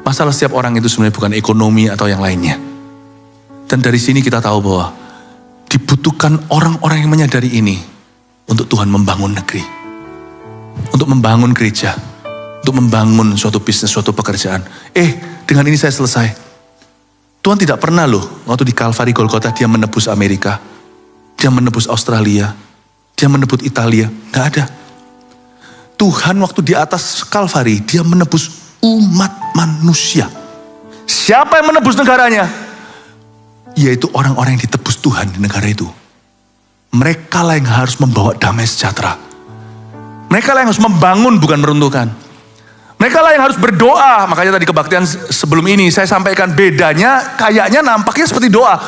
Masalah setiap orang itu sebenarnya bukan ekonomi atau yang lainnya. Dan dari sini kita tahu bahwa dibutuhkan orang-orang yang menyadari ini untuk Tuhan membangun negeri. Untuk membangun gereja. Untuk membangun suatu bisnis, suatu pekerjaan. Dengan ini saya selesai. Tuhan tidak pernah loh, waktu di Kalvari Golgota dia menebus Amerika. Dia menebus Australia. Dia menebus Italia. Gak ada. Tuhan waktu di atas Kalvari, dia menebus umat manusia. Siapa yang menebus negaranya? Yaitu orang-orang yang ditebus Tuhan di negara itu. Mereka lah yang harus membawa damai sejahtera. Mereka lah yang harus membangun, bukan meruntuhkan. Mereka lah yang harus berdoa. Makanya tadi kebaktian sebelum ini saya sampaikan bedanya, kayaknya nampaknya seperti doa.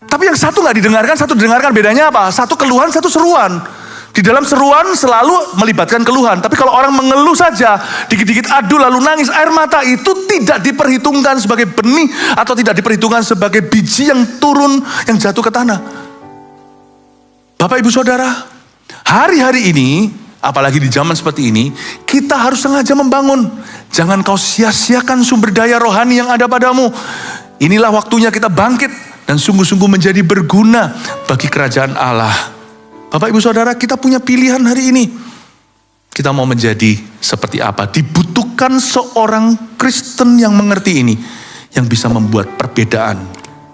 Tapi yang satu gak didengarkan, satu didengarkan. Bedanya apa? Satu keluhan, satu seruan. Di dalam seruan selalu melibatkan keluhan. Tapi kalau orang mengeluh saja, dikit-dikit adu lalu nangis, air mata itu tidak diperhitungkan sebagai benih atau tidak diperhitungkan sebagai biji yang turun, yang jatuh ke tanah. Bapak ibu saudara, hari-hari ini, apalagi di zaman seperti ini, kita harus sengaja membangun. Jangan kau sia-siakan sumber daya rohani yang ada padamu. Inilah waktunya kita bangkit dan sungguh-sungguh menjadi berguna bagi kerajaan Allah. Bapak ibu saudara, kita punya pilihan hari ini. Kita mau menjadi seperti apa? Dibutuhkan seorang Kristen yang mengerti ini. Yang bisa membuat perbedaan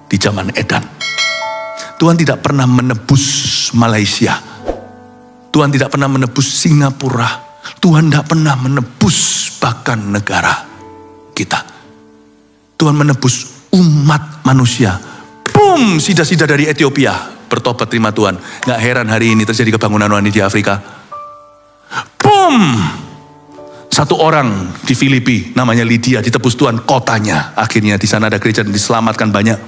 di zaman edan. Tuhan tidak pernah menebus Malaysia. Tuhan tidak pernah menebus Singapura. Tuhan tidak pernah menebus bahkan negara kita. Tuhan menebus umat manusia. Boom, sida-sida dari Ethiopia bertobat terima Tuhan. Gak heran hari ini terjadi kebangunan rohani di Afrika. Boom! Satu orang di Filipi namanya Lydia ditebus Tuhan kotanya. Akhirnya di sana ada gereja dan diselamatkan banyak.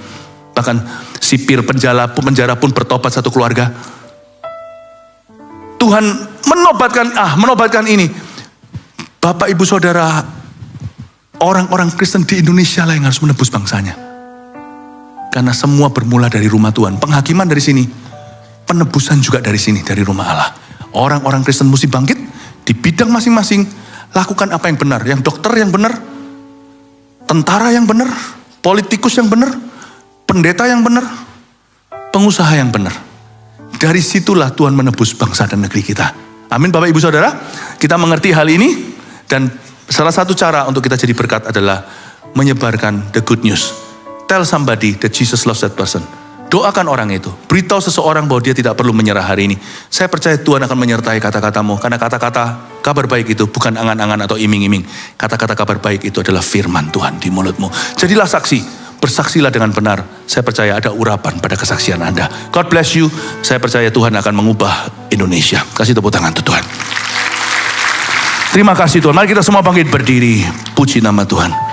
Bahkan sipir penjara pun bertobat satu keluarga. Tuhan menobatkan ini. Bapak ibu saudara, orang-orang Kristen di Indonesia lah yang harus menebus bangsanya. Karena semua bermula dari rumah Tuhan. Penghakiman dari sini. Penebusan juga dari sini, dari rumah Allah. Orang-orang Kristen mesti bangkit di bidang masing-masing. Lakukan apa yang benar. Yang dokter yang benar. Tentara yang benar. Politikus yang benar. Pendeta yang benar. Pengusaha yang benar. Dari situlah Tuhan menebus bangsa dan negeri kita. Amin Bapak Ibu Saudara. Kita mengerti hal ini. Dan salah satu cara untuk kita jadi berkat adalah menyebarkan the good news. Tell somebody that Jesus loves that person. Doakan orang itu. Beritahu seseorang bahwa dia tidak perlu menyerah hari ini. Saya percaya Tuhan akan menyertai kata-katamu. Karena kata-kata kabar baik itu bukan angan-angan atau iming-iming. Kata-kata kabar baik itu adalah firman Tuhan di mulutmu. Jadilah saksi. bersaksilah dengan benar. Saya percaya ada urapan pada kesaksian Anda. God bless you. Saya percaya Tuhan akan mengubah Indonesia. Kasih tepuk tangan untuk Tuhan. Terima kasih Tuhan. Mari kita semua bangkit berdiri. Puji nama Tuhan.